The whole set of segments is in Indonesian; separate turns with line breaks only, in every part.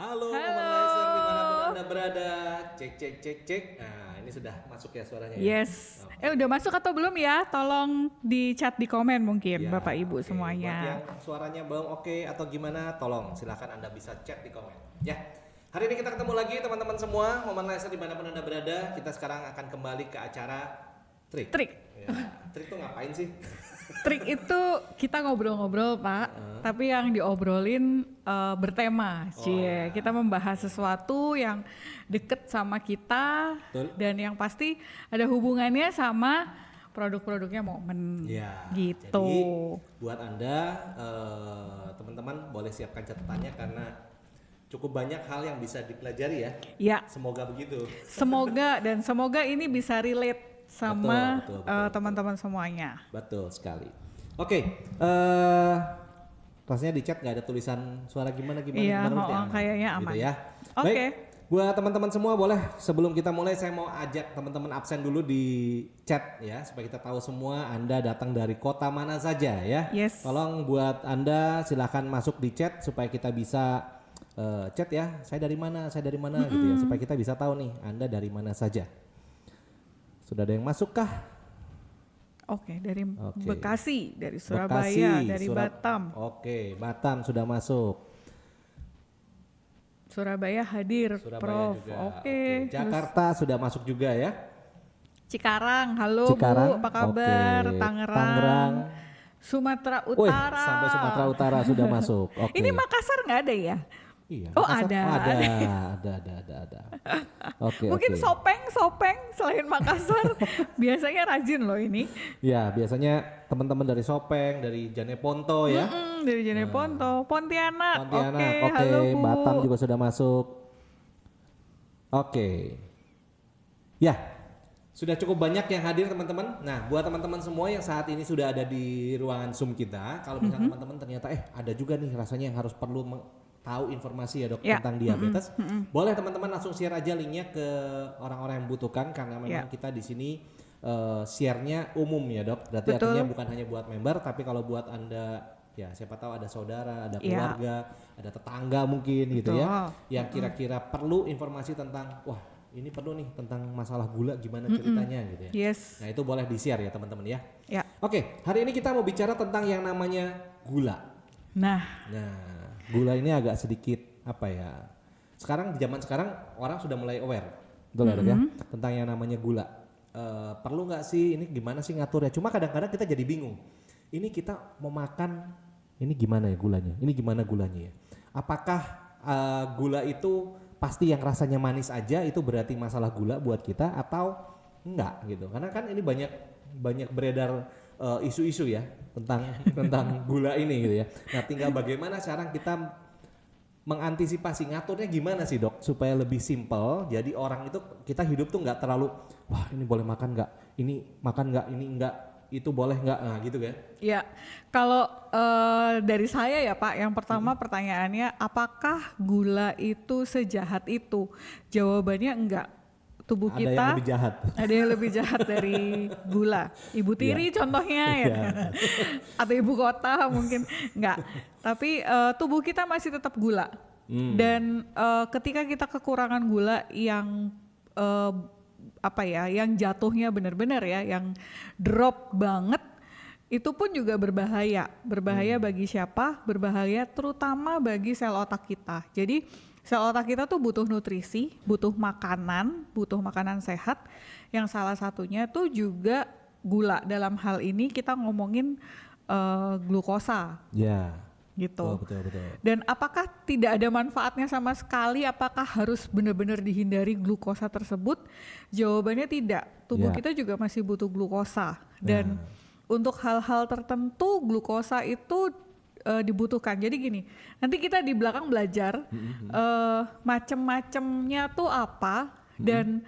Halo, Womanizer dimanapun
Halo.
Anda berada. Cek, cek, cek, cek. Nah, ini sudah masuk ya suaranya ya?
Yes.
Oke.
Udah masuk atau belum ya? Tolong di chat di komen mungkin
Ya,
Bapak Ibu
oke. Buat yang
semuanya.
suaranya belum oke atau gimana, tolong silakan Anda bisa chat di komen. Ya, hari ini kita ketemu lagi teman-teman semua. Womanizer dimanapun Anda berada. Kita sekarang akan kembali ke acara trik.
Trik.
Ya, trik tuh ngapain sih?
Trik itu kita ngobrol-ngobrol Pak, tapi yang diobrolin bertema.
Ya.
Kita membahas sesuatu yang deket sama kita.
Betul.
Dan yang pasti ada hubungannya sama produk-produknya Momen.
Ya,
Gitu.
jadi buat Anda teman-teman boleh siapkan catatannya karena cukup banyak hal yang bisa dipelajari ya.
Ya,
Semoga begitu.
semoga ini bisa relate sama
Betul, betul.
teman-teman semuanya.
Betul sekali. Oke, rasanya di chat nggak ada tulisan suara gimana
Iya,
berarti aman.
kayaknya aman.
Gitu ya.
Oke.
Baik, buat teman-teman semua boleh sebelum kita mulai saya mau ajak teman-teman absen dulu di chat ya supaya kita tahu semua Anda datang dari kota mana saja ya.
Yes.
Tolong buat Anda silakan masuk di chat supaya kita bisa chat ya. Saya dari mana gitu ya supaya kita bisa tahu nih Anda dari mana saja. Sudah ada yang masuk kah?
Oke, dari
Oke.
Bekasi, dari Surabaya,
Bekasi,
dari Batam.
Oke, Batam sudah masuk.
Surabaya hadir,
Surabaya
Prof.
juga.
Oke. Terus
Jakarta sudah masuk juga ya.
Cikarang, halo
Cikarang,
Bu, apa kabar?
oke.
Tangerang,
Tangerang.
Sumatera
Wih,
Utara.
sampai Sumatera Utara sudah masuk. Oke.
Ini Makassar nggak ada ya?
Iya.
Oh,
Makassar?
ada.
Ada. Oke,
Mungkin
oke.
Sopeng selain Makassar biasanya rajin loh ini.
Ya, biasanya teman-teman dari Sopeng, dari Janeponto ya.
Dari Jeneponto, Pontianak.
Pontianak,
Oke,
oke.
halo Bu.
Batam juga sudah masuk. Oke. Ya, sudah cukup banyak yang hadir teman-teman. Nah, buat teman-teman semua yang saat ini sudah ada di ruangan Zoom kita, kalau misalnya teman-teman ternyata ada juga nih rasanya yang harus perlu tahu informasi ya Dok
Ya.
tentang diabetes, boleh teman-teman langsung share aja linknya ke orang-orang yang membutuhkan karena memang
Ya.
kita di sini share-nya umum ya Dok. Berarti
Betul.
artinya bukan hanya buat member, tapi kalau buat Anda ya siapa tahu ada saudara, ada
Ya.
keluarga, ada tetangga mungkin gitu ya,
Betul.
yang kira-kira perlu informasi tentang wah ini perlu nih tentang masalah gula gimana ceritanya gitu ya.
Yes.
Nah itu boleh di-share ya teman-teman ya.
Ya.
Oke, hari ini kita mau bicara tentang yang namanya gula.
Nah,
Gula ini agak sedikit apa ya? Sekarang di zaman sekarang orang sudah mulai aware, betul nggak, Dok, ya, tentang yang namanya gula. Perlu nggak sih ini gimana sih ngaturnya? Cuma kadang-kadang kita jadi bingung. Ini kita mau makan, ini gimana ya gulanya? Ini gimana gulanya ya? Apakah gula itu pasti yang rasanya manis aja itu berarti masalah gula buat kita atau enggak gitu? Karena kan ini banyak beredar isu-isu ya tentang gula ini gitu ya. Nah, tinggal bagaimana cara kita mengantisipasi ngaturnya gimana sih Dok supaya lebih simpel. Jadi orang itu kita hidup tuh nggak terlalu wah ini boleh makan nggak, ini makan nggak, ini enggak, itu boleh nggak, nah gitu kan?
ya, kalau dari saya ya Pak, yang pertama pertanyaannya apakah gula itu sejahat itu? Jawabannya enggak. Tubuh
Ada
kita
yang lebih jahat.
ada yang lebih jahat dari gula. Ibu tiri contohnya ya,
Iya.
atau ibu kota mungkin enggak. Tapi tubuh kita masih tetap gula. Dan ketika kita kekurangan gula yang yang jatuhnya benar-benar ya, yang drop banget, itu pun juga berbahaya. Berbahaya bagi siapa? Berbahaya terutama bagi sel otak kita. Jadi sel otak kita tuh butuh nutrisi, butuh makanan sehat, yang salah satunya tuh juga gula. Dalam hal ini kita ngomongin glukosa
Ya.
gitu.
Betul.
Dan apakah tidak ada manfaatnya sama sekali? Apakah harus benar-benar dihindari glukosa tersebut? Jawabannya tidak. Tubuh
Ya.
kita juga masih butuh glukosa. Dan untuk hal-hal tertentu glukosa itu dibutuhkan. Jadi gini, nanti kita di belakang belajar macem-macemnya tuh apa dan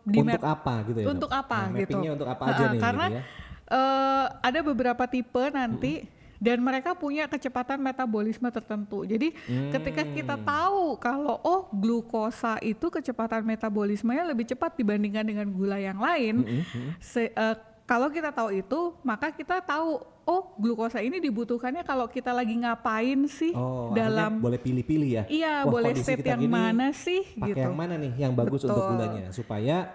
Untuk apa gitu ya? Dok?
untuk apa
Nah,
gitu.
mappingnya untuk apa aja nih
Karena
gitu ya?
ada beberapa tipe nanti dan mereka punya kecepatan metabolisme tertentu. Jadi ketika kita tahu kalau glukosa itu kecepatan metabolismenya lebih cepat dibandingkan dengan gula yang lain, Kalau kita tahu itu, maka kita tahu, oh glukosa ini dibutuhkannya kalau kita lagi ngapain sih
dalam boleh pilih-pilih ya.
Iya, boleh state yang mana sih
pakai
gitu.
yang mana nih yang bagus untuk gulanya supaya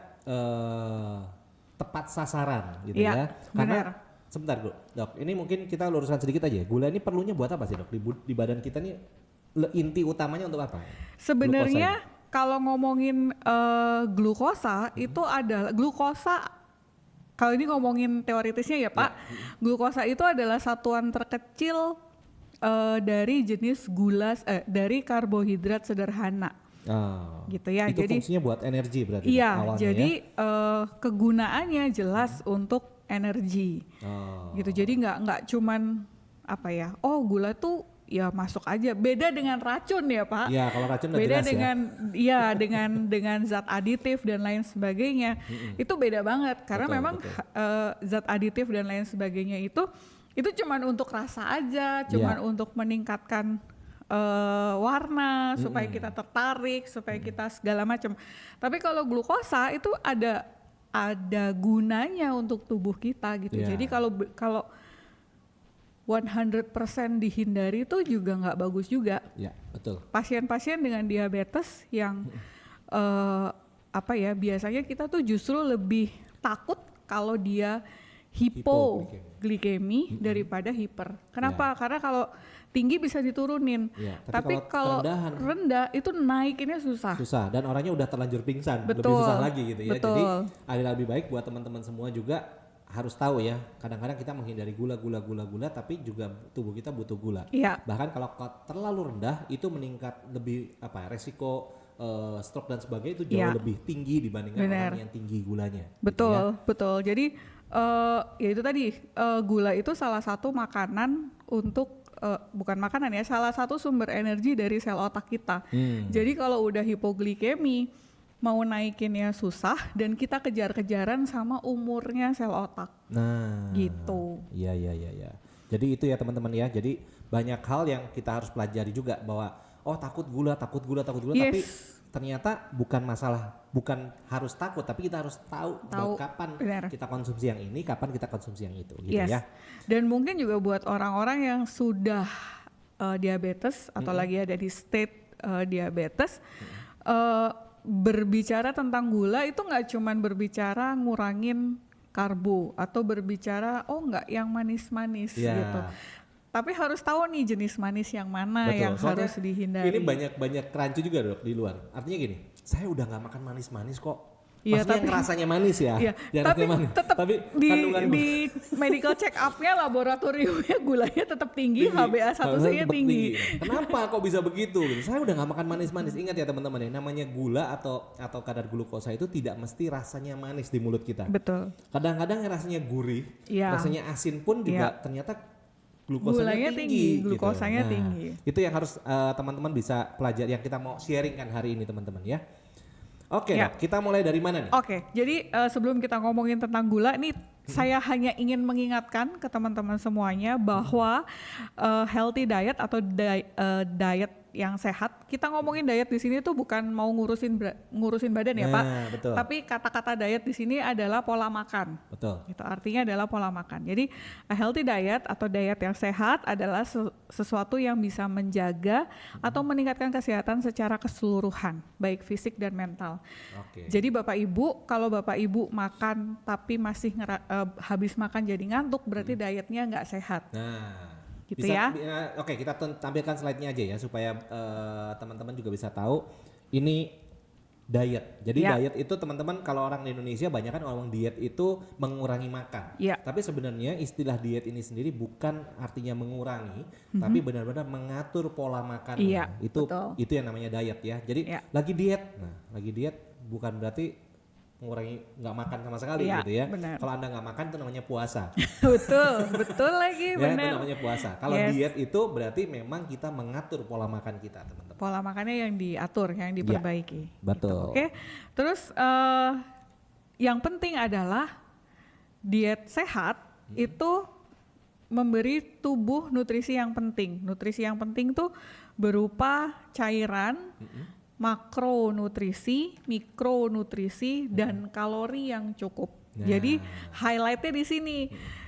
tepat sasaran gitu ya. Karena sebentar Dok, ini mungkin kita luruskan sedikit aja. Gula ini perlunya buat apa sih Dok? Di badan kita nih inti utamanya untuk apa?
Sebenarnya kalau ngomongin glukosa itu adalah kalau ini ngomongin teoritisnya ya Pak, glukosa itu adalah satuan terkecil dari jenis dari karbohidrat sederhana. Gitu ya.
Itu
jadi
fungsinya buat energi berarti.
Iya, jadi kegunaannya jelas untuk energi. Gitu. Jadi nggak cuman apa ya? Oh, gula tuh ya masuk aja. Beda dengan racun ya Pak.
Iya, kalau racun udah
beda
jelas
dengan ya dengan zat aditif dan lain sebagainya. Itu beda banget karena memang zat aditif dan lain sebagainya itu cuman untuk rasa aja, cuman untuk meningkatkan warna supaya kita tertarik, supaya kita segala macam. Tapi kalau glukosa itu ada gunanya untuk tubuh kita gitu. Jadi kalau 100% dihindari itu juga nggak bagus juga.
Ya, betul.
Pasien-pasien dengan diabetes yang biasanya kita tuh justru lebih takut kalau dia hipoglikemi daripada hiper. Kenapa? Karena kalau tinggi bisa diturunin. Tapi kalau rendah itu naikinnya susah.
Susah dan orangnya udah terlanjur pingsan, lebih susah lagi gitu ya. Jadi ada lebih baik buat teman-teman semua juga harus tahu ya, kadang-kadang kita menghindari gula, tapi juga tubuh kita butuh gula. Bahkan kalau terlalu rendah itu meningkat lebih resiko stroke dan sebagainya itu jauh lebih tinggi dibandingkan orang yang tinggi gulanya.
Betul. Jadi ya itu tadi gula itu salah satu makanan untuk bukan makanan ya, salah satu sumber energi dari sel otak kita. Jadi kalau udah hipoglikemi mau naikinnya susah dan kita kejar-kejaran sama umurnya sel otak.
Nah,
gitu.
Iya. Jadi itu ya teman-teman ya. Jadi banyak hal yang kita harus pelajari juga bahwa takut gula, tapi ternyata bukan harus takut, tapi kita harus tahu kapan kita konsumsi yang ini, kapan kita konsumsi yang itu, gitu ya.
Dan mungkin juga buat orang-orang yang sudah diabetes atau lagi ada di state diabetes. Berbicara tentang gula itu nggak cuman berbicara ngurangin karbo atau berbicara yang manis-manis gitu. Tapi harus tahu nih jenis manis yang mana yang harus dihindari.
Ini banyak rancu juga Dok di luar. Artinya gini, saya udah nggak makan manis-manis kok.
Iya,
maksudnya yang rasanya manis ya.
Iya, tapi di medical check up-nya laboratoriumnya gulanya tetap tinggi, HbA1c-nya tinggi.
Kenapa kok bisa begitu? Saya udah nggak makan manis-manis. Ingat ya teman-teman ya, namanya gula atau kadar glukosa itu tidak mesti rasanya manis di mulut kita.
Betul.
Kadang-kadang rasanya gurih, rasanya asin pun juga ternyata glukosanya tinggi,
glukosanya tinggi.
Itu yang harus teman-teman bisa pelajari, yang kita mau sharingkan hari ini teman-teman ya. Oke, Dok, kita mulai dari mana nih?
Oke, jadi sebelum kita ngomongin tentang gula nih, saya hanya ingin mengingatkan ke teman-teman semuanya bahwa healthy diet atau diet yang sehat. Kita ngomongin diet di sini tuh bukan mau ngurusin badan ya Pak,
betul.
tapi kata-kata diet di sini adalah pola makan.
Betul.
Itu artinya adalah pola makan. Jadi a healthy diet atau diet yang sehat adalah sesuatu yang bisa menjaga atau meningkatkan kesehatan secara keseluruhan, baik fisik dan mental. Jadi Bapak Ibu, kalau Bapak Ibu makan tapi masih habis makan jadi ngantuk, berarti dietnya nggak sehat. Gitu ya.
Oke, kita tampilkan slide-nya aja ya supaya teman-teman juga bisa tahu ini diet. Jadi diet itu teman-teman, kalau orang di Indonesia banyak kan ngomong diet itu mengurangi makan. Tapi sebenarnya istilah diet ini sendiri bukan artinya mengurangi, tapi benar-benar mengatur pola makan. Itu yang namanya diet ya. Jadi lagi diet bukan berarti mengurangi nggak makan sama sekali gitu ya. Kalau Anda nggak makan itu namanya puasa.
betul lagi, benar.
Itu namanya puasa. Kalau diet itu berarti memang kita mengatur pola makan kita, teman-teman.
Pola makannya yang diatur, yang diperbaiki.
Betul.
Gitu. Oke. Terus yang penting adalah diet sehat itu memberi tubuh nutrisi yang penting. Nutrisi yang penting tuh berupa cairan, makronutrisi, mikronutrisi, dan kalori yang cukup.
Nah.
Jadi highlightnya di sini.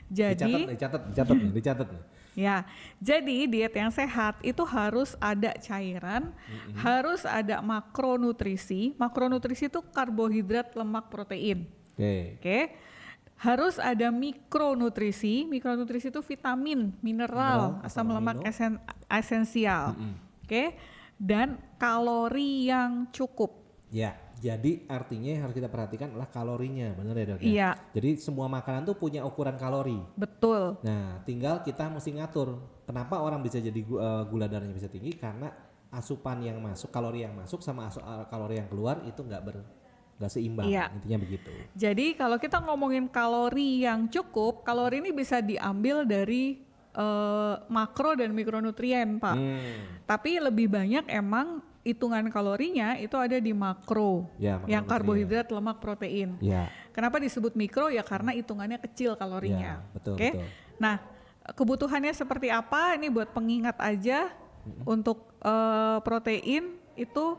Jadi
dicatat nih.
ya, jadi diet yang sehat itu harus ada cairan, harus ada makronutrisi. Makronutrisi itu karbohidrat, lemak, protein. Oke. Harus ada mikronutrisi. Mikronutrisi itu vitamin, mineral, asam lemak esensial. Oke. Dan kalori yang cukup.
Ya, jadi artinya yang harus kita perhatikan adalah kalorinya, benar ya dok?
Iya.
Jadi semua makanan tuh punya ukuran kalori.
Betul.
Nah, tinggal kita mesti ngatur. Kenapa orang bisa jadi gula darahnya bisa tinggi? Karena asupan yang masuk, kalori yang masuk sama kalori yang keluar itu nggak seimbang.
Iya.
Intinya begitu.
Jadi kalau kita ngomongin kalori yang cukup, kalori ini bisa diambil dari makro dan mikronutrien, Pak. Tapi lebih banyak emang hitungan kalorinya itu ada di makro, yang karbohidrat, lemak, protein.
Ya.
Kenapa disebut mikro? Ya karena hitungannya kecil kalorinya.
Ya, betul,
Oke?
betul.
Nah, kebutuhannya seperti apa? Ini buat pengingat aja. Untuk protein itu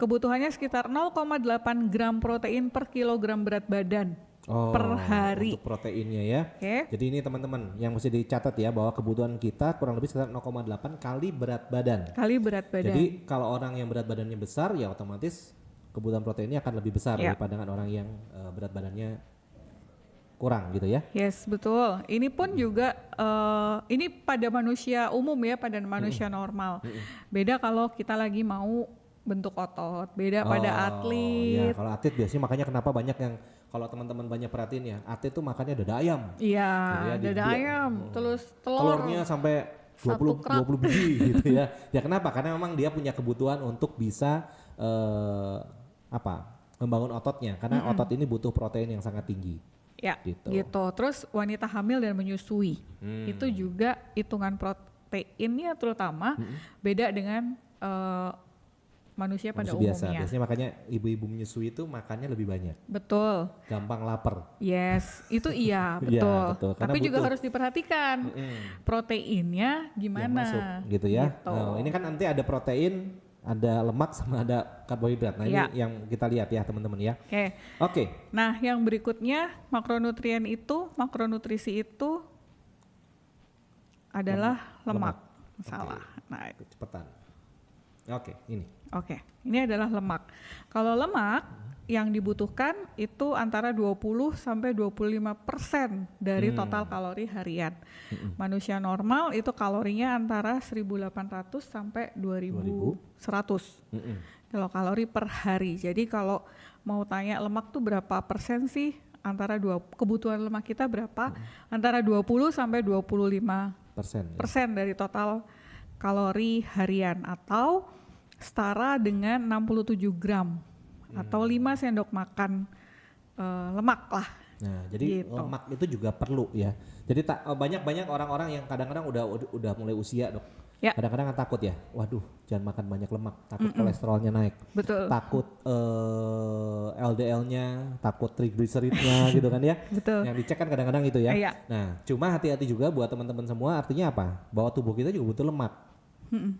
kebutuhannya sekitar 0,8 gram protein per kilogram berat badan. Per hari.
Untuk proteinnya ya. Jadi ini teman-teman yang mesti dicatat ya, bahwa kebutuhan kita kurang lebih sekitar 0,8 kali berat badan. Jadi kalau orang yang berat badannya besar ya otomatis kebutuhan proteinnya akan lebih besar daripada dengan orang yang berat badannya kurang gitu ya.
Yes, betul. Ini pun juga ini pada manusia umum ya, pada manusia normal. Beda kalau kita lagi mau bentuk otot, beda pada atlet.
Ya, kalau atlet biasanya makanya kenapa banyak yang kalau teman-teman banyak perhatiin ya, atlet tuh makannya dada ayam.
Iya, dada ayam, terus
telurnya sampai 20 biji gitu ya. Ya kenapa? Karena memang dia punya kebutuhan untuk bisa membangun ototnya, karena otot ini butuh protein yang sangat tinggi.
Ya, gitu. Terus wanita hamil dan menyusui, itu juga hitungan proteinnya terutama beda dengan manusia pada umumnya.
Biasanya makanya ibu-ibu menyusui itu makannya lebih banyak.
Betul.
Gampang lapar.
Yes, itu iya betul.
Ya, betul.
Tapi juga harus diperhatikan proteinnya gimana.
Masuk, gitu ya. Gitu. Nah, ini kan nanti ada protein, ada lemak sama ada karbohidrat. Nah ini yang kita lihat ya teman-teman ya. Oke.
Nah yang berikutnya makronutrisi itu adalah lemak. Salah. Nah
cepetan.
Ini adalah lemak. Kalau lemak yang dibutuhkan itu antara 20 sampai 25% dari total kalori harian. Manusia normal itu kalorinya antara 1.800 sampai 2.100 kilokalori per hari. Jadi kalau mau tanya lemak tuh berapa persen sih? Kebutuhan lemak kita berapa? Antara 20 sampai 25% dari total kalori harian, atau setara dengan 67 gram atau 5 sendok makan lemak lah.
Nah, jadi gitu. Lemak itu juga perlu ya. Jadi banyak orang-orang yang kadang-kadang udah mulai usia, Dok. Ya. Kadang-kadang kan takut ya. Waduh, jangan makan banyak lemak, takut kolesterolnya naik.
Betul.
Takut LDL-nya, takut triglyceridnya gitu kan ya.
Betul.
Yang dicek kan kadang-kadang itu ya.
Iya.
Nah, cuma hati-hati juga buat teman-teman semua, artinya apa? Bahwa tubuh kita juga butuh lemak.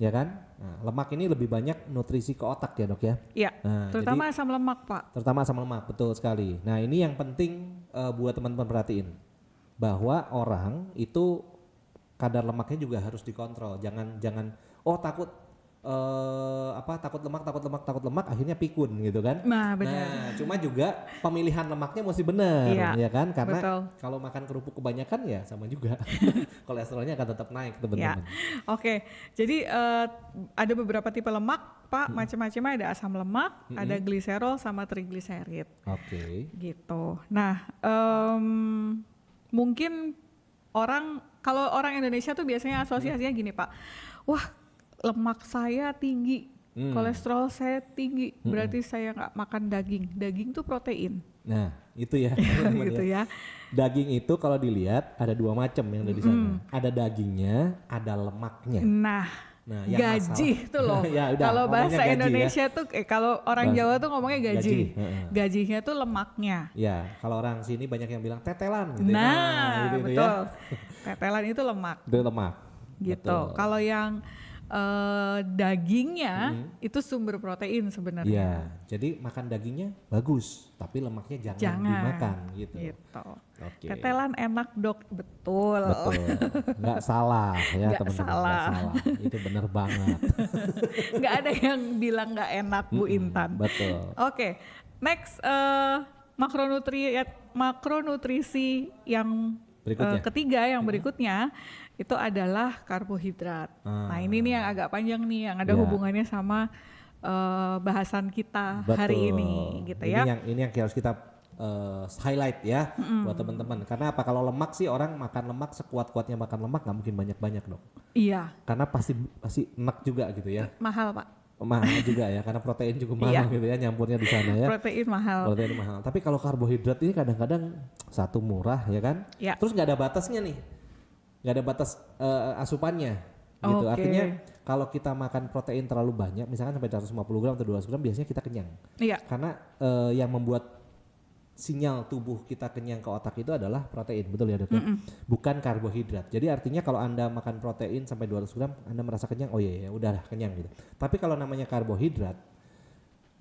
Ya kan? Nah, lemak ini lebih banyak nutrisi ke otak ya, Dok ya.
Iya. Nah, terutama jadi, asam lemak, Pak.
Terutama asam lemak, betul sekali. Nah, ini yang penting buat teman-teman perhatiin. Bahwa orang itu kadar lemaknya juga harus dikontrol. Jangan takut takut lemak akhirnya pikun gitu kan.
Nah, benar.
Nah, cuma juga pemilihan lemaknya mesti benar ya kan, karena kalau makan kerupuk kebanyakan ya sama juga kolesterolnya akan tetap naik teman-teman.
Oke. Jadi ada beberapa tipe lemak, Pak, macam-macam, ada asam lemak, ada gliserol sama trigliserid.
Oke.
Gitu. Nah, mungkin kalau orang Indonesia tuh biasanya asosiasinya gini, Pak. Wah, lemak saya tinggi, kolesterol saya tinggi, berarti saya nggak makan daging. Daging tuh protein.
Nah, itu ya.
Gitu ya.
Daging itu kalau dilihat ada dua macam yang ada di sana. Ada dagingnya, ada lemaknya.
Nah gaji itu loh. Ya, kalau bahasa Indonesia ya. Tuh kalau orang Jawa tuh ngomongnya gaji. Gajinya tuh lemaknya.
Ya, kalau orang sini banyak yang bilang tetelan gitu.
Nah, gitu betul. Ya. Tetelan itu lemak.
Itu lemak.
Gitu. Kalau yang dagingnya itu sumber protein sebenarnya.
Iya, jadi makan dagingnya bagus, tapi lemaknya jangan dimakan gitu.
Gitu.
Oke.
Tetelan enak dok, betul.
Betul, nggak salah ya
Nggak
teman-teman,
salah.
nggak salah. Itu benar banget.
Nggak ada yang bilang nggak enak Bu Intan.
Betul.
Oke, next makronutrisi yang
Berikutnya.
ketiga yang berikutnya itu adalah karbohidrat. Nah ini nih yang agak panjang nih, yang ada
Ya.
hubungannya sama bahasan kita
Betul.
hari ini, gitu ya.
Ini yang harus kita highlight ya buat teman-teman. Karena apa? Kalau lemak sih orang makan lemak sekuat-kuatnya makan lemak nggak mungkin banyak-banyak dong.
Iya,
Karena pasti enak juga gitu ya.
mahal Pak.
Mahal juga ya, karena protein juga mahal
Iya.
gitu ya nyampurnya di sana ya.
Protein mahal.
Protein mahal. Tapi kalau karbohidrat ini kadang-kadang satu murah ya kan.
Ya.
Terus nggak ada batasnya nih, nggak ada batas asupannya gitu.
Oke.
Artinya kalau kita makan protein terlalu banyak, misalkan sampai 150 gram atau 200 gram, biasanya kita kenyang.
Iya,
Karena yang membuat sinyal tubuh kita kenyang ke otak itu adalah protein, betul ya dok? Ya? Bukan karbohidrat. Jadi artinya kalau Anda makan protein sampai 200 gram, Anda merasa kenyang, oh iya ya udah kenyang gitu. Tapi kalau namanya karbohidrat,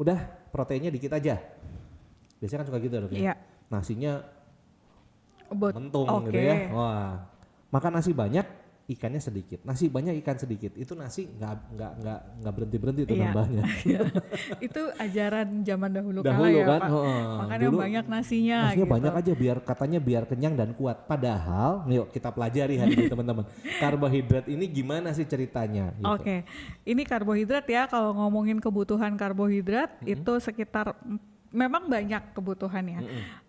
udah proteinnya dikit aja. Biasanya kan suka gitu dok ya?
iya.
Nasinya
Bot.
mentung
Oke.
gitu ya. Wah, makan nasi banyak, ikannya sedikit. Nasi banyak, ikan sedikit. Itu nasi nggak berhenti tuh
Iya.
nambahnya.
Iya. Itu ajaran zaman dahulu,
Dahulu
kala ya
kan,
Pak.
heeh.
Makanya
Dulu
banyak nasinya
Nasinya
gitu.
banyak aja biar kenyang dan kuat. Padahal, yuk kita pelajari hari ini teman-teman. Karbohidrat ini gimana sih ceritanya? Gitu.
Oke, ini karbohidrat ya. Kalau ngomongin kebutuhan karbohidrat itu sekitar memang banyak kebutuhannya.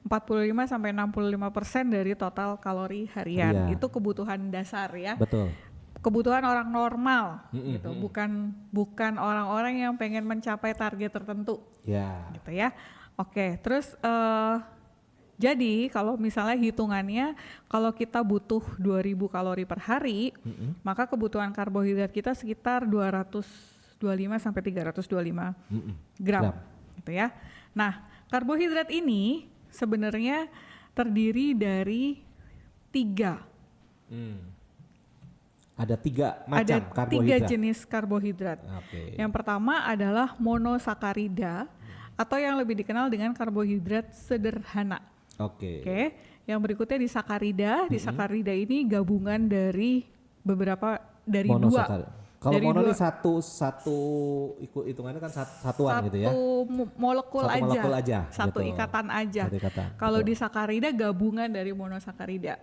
45 sampai 65% dari total kalori harian.
Iya.
Itu kebutuhan dasar ya.
Betul.
Kebutuhan orang normal gitu. Bukan orang-orang yang pengen mencapai target tertentu
Ya.
gitu ya. Oke, terus jadi kalau misalnya hitungannya kalau kita butuh 2000 kalori per hari, maka kebutuhan karbohidrat kita sekitar 225 sampai 325 gram gitu ya. Nah, karbohidrat ini sebenarnya terdiri dari 3
Ada 3 macam karbohidrat.
jenis karbohidrat.
Oke.
Yang pertama adalah monosakarida atau yang lebih dikenal dengan karbohidrat sederhana.
Oke.
Oke, yang berikutnya disakarida. Disakarida ini gabungan dari dari dua.
Monosakarida. Kalau
Dari
mono
dua.
ini satu hitungannya kan satuan gitu ya.
Molekul
Satu
aja.
molekul aja,
Satu
gitu.
ikatan aja.
Satu ikatan,
Kalau
betul.
disakarida gabungan dari monosakarida.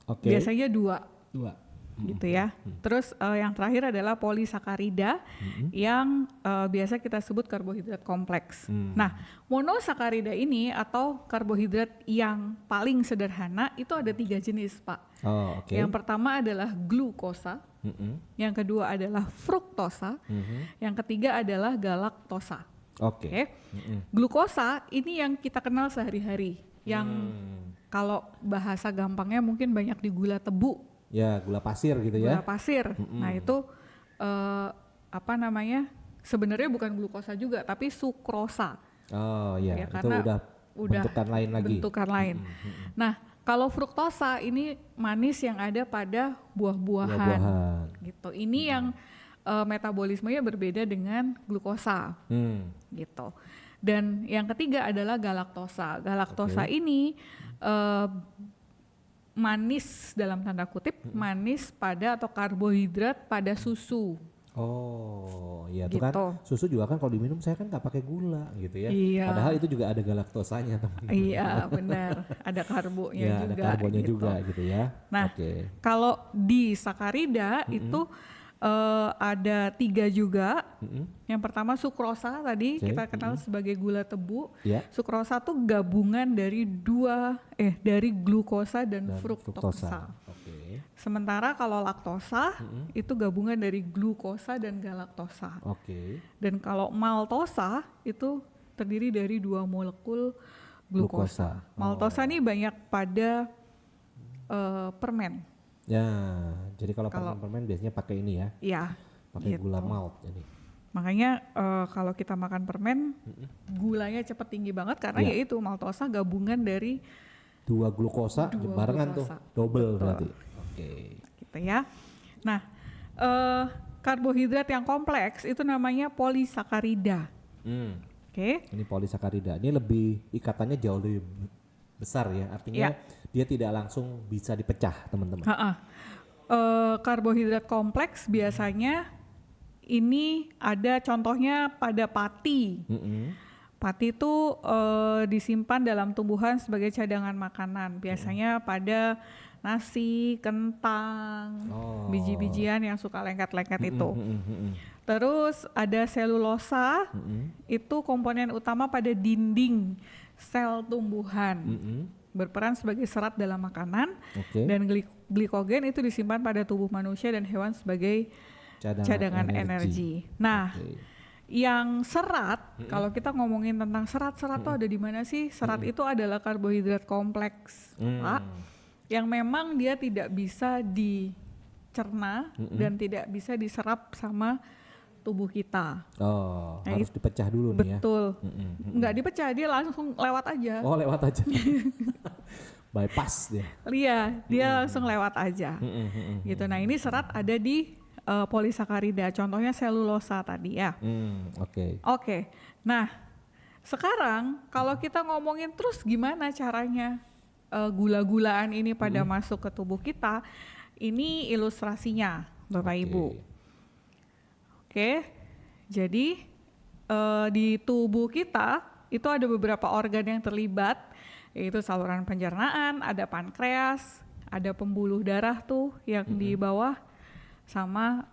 Oke.
Biasanya 2.
2.
Gitu ya. Terus yang terakhir adalah polisakarida yang biasa kita sebut karbohidrat kompleks. Nah, monosakarida ini atau karbohidrat yang paling sederhana itu ada 3 jenis, Pak.
Oh, oke.
Yang pertama adalah glukosa, yang kedua adalah fruktosa, yang ketiga adalah galaktosa.
Oke.
Oke. Glukosa ini yang kita kenal sehari-hari, yang kalau bahasa gampangnya mungkin banyak di gula tebu.
Ya, gula pasir gitu
Gula
ya.
pasir. Nah itu apa namanya? Sebenarnya bukan glukosa juga, tapi sukrosa.
Oh iya,
Ya,
itu
karena
udah
udah
bentukan lain lagi.
Bentukan lain. Nah kalau fruktosa ini manis yang ada pada buah-buahan.
Buah-buahan.
Gitu. Ini yang metabolismenya berbeda dengan glukosa. Gitu. Dan yang ketiga adalah galaktosa. Galaktosa ini manis dalam tanda kutip, manis pada atau karbohidrat pada susu.
Oh iya, itu
Gitu.
kan susu juga kan kalau diminum saya kan nggak pakai gula gitu ya.
Iya.
Padahal itu juga ada galaktosanya teman-teman.
Iya benar, ada karbonya
Ya,
juga.
ada karbonnya
gitu.
juga gitu ya.
Nah,
Oke.
kalau di sakarida itu ada 3 juga. Yang pertama sukrosa tadi
Oke,
kita kenal sebagai gula tebu.
Ya.
Sukrosa tuh gabungan dari dari glukosa dan
Fruktosa.
fruktosa.
Oke.
Sementara kalau laktosa itu gabungan dari glukosa dan galaktosa.
Oke.
Dan kalau maltosa itu terdiri dari 2 molekul glukosa.
Glukosa.
Maltosa ini banyak pada permen.
Ya, jadi kalau permen biasanya pakai ini ya,
Ya,
pakai
gitu.
gula malt jadi.
Makanya kalau kita makan permen, gulanya cepat tinggi banget karena
Ya.
yaitu maltosa gabungan dari
2 glukosa
Dua
barengan
glukosa.
tuh, double
Betul.
berarti. Oke.
gitu ya. Nah, karbohidrat yang kompleks itu namanya polisakarida. Oke.
Ini polisakarida. Ini lebih ikatannya jauh lebih besar ya. Artinya dia tidak langsung bisa dipecah, teman-teman.
Karbohidrat kompleks biasanya ini ada contohnya pada pati. Pati itu disimpan dalam tumbuhan sebagai cadangan makanan. Biasanya pada nasi, kentang, biji-bijian yang suka lengket-lengket itu. Terus ada selulosa, itu komponen utama pada dinding sel tumbuhan. Berperan sebagai serat dalam makanan, dan glikogen itu disimpan pada tubuh manusia dan hewan sebagai cadangan energi. Nah, yang serat, kalau kita ngomongin tentang serat-serat itu ada di mana sih? Serat itu adalah karbohidrat kompleks, Pak, yang memang dia tidak bisa dicerna dan tidak bisa diserap sama tubuh kita.
Harus dipecah dulu nih ya.
Betul. Nggak dipecah, dia langsung lewat aja.
Lewat aja. Bypass dia.
Iya, dia langsung lewat aja. Gitu. Nah, ini serat ada di polisakarida. Contohnya selulosa tadi ya. Oke. Nah, sekarang kalau kita ngomongin terus gimana caranya gula-gulaan ini pada masuk ke tubuh kita, ini ilustrasinya, Bapak Ibu. Oke, jadi di tubuh kita itu ada beberapa organ yang terlibat, yaitu saluran pencernaan, ada pankreas, ada pembuluh darah tuh yang di bawah, sama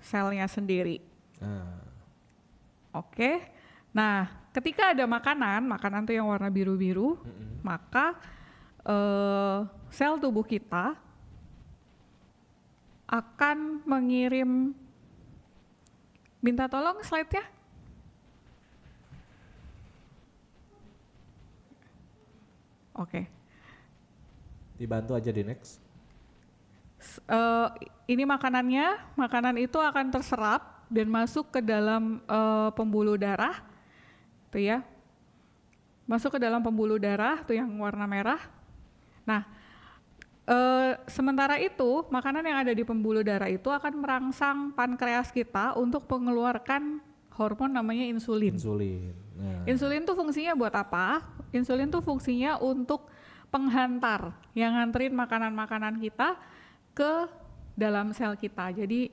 selnya sendiri. Oke, nah ketika ada makanan tuh yang warna biru-biru, maka sel tubuh kita akan mengirim. Minta tolong slide-nya. Oke.
Dibantu aja di next.
Ini makanannya, makanan itu akan terserap dan masuk ke dalam pembuluh darah, tuh ya. Masuk ke dalam pembuluh darah, tuh yang warna merah. Nah, sementara itu makanan yang ada di pembuluh darah itu akan merangsang pankreas kita untuk mengeluarkan hormon namanya insulin. Insulin tuh fungsinya buat apa? Insulin tuh fungsinya untuk penghantar yang nganterin makanan-makanan kita ke dalam sel kita. Jadi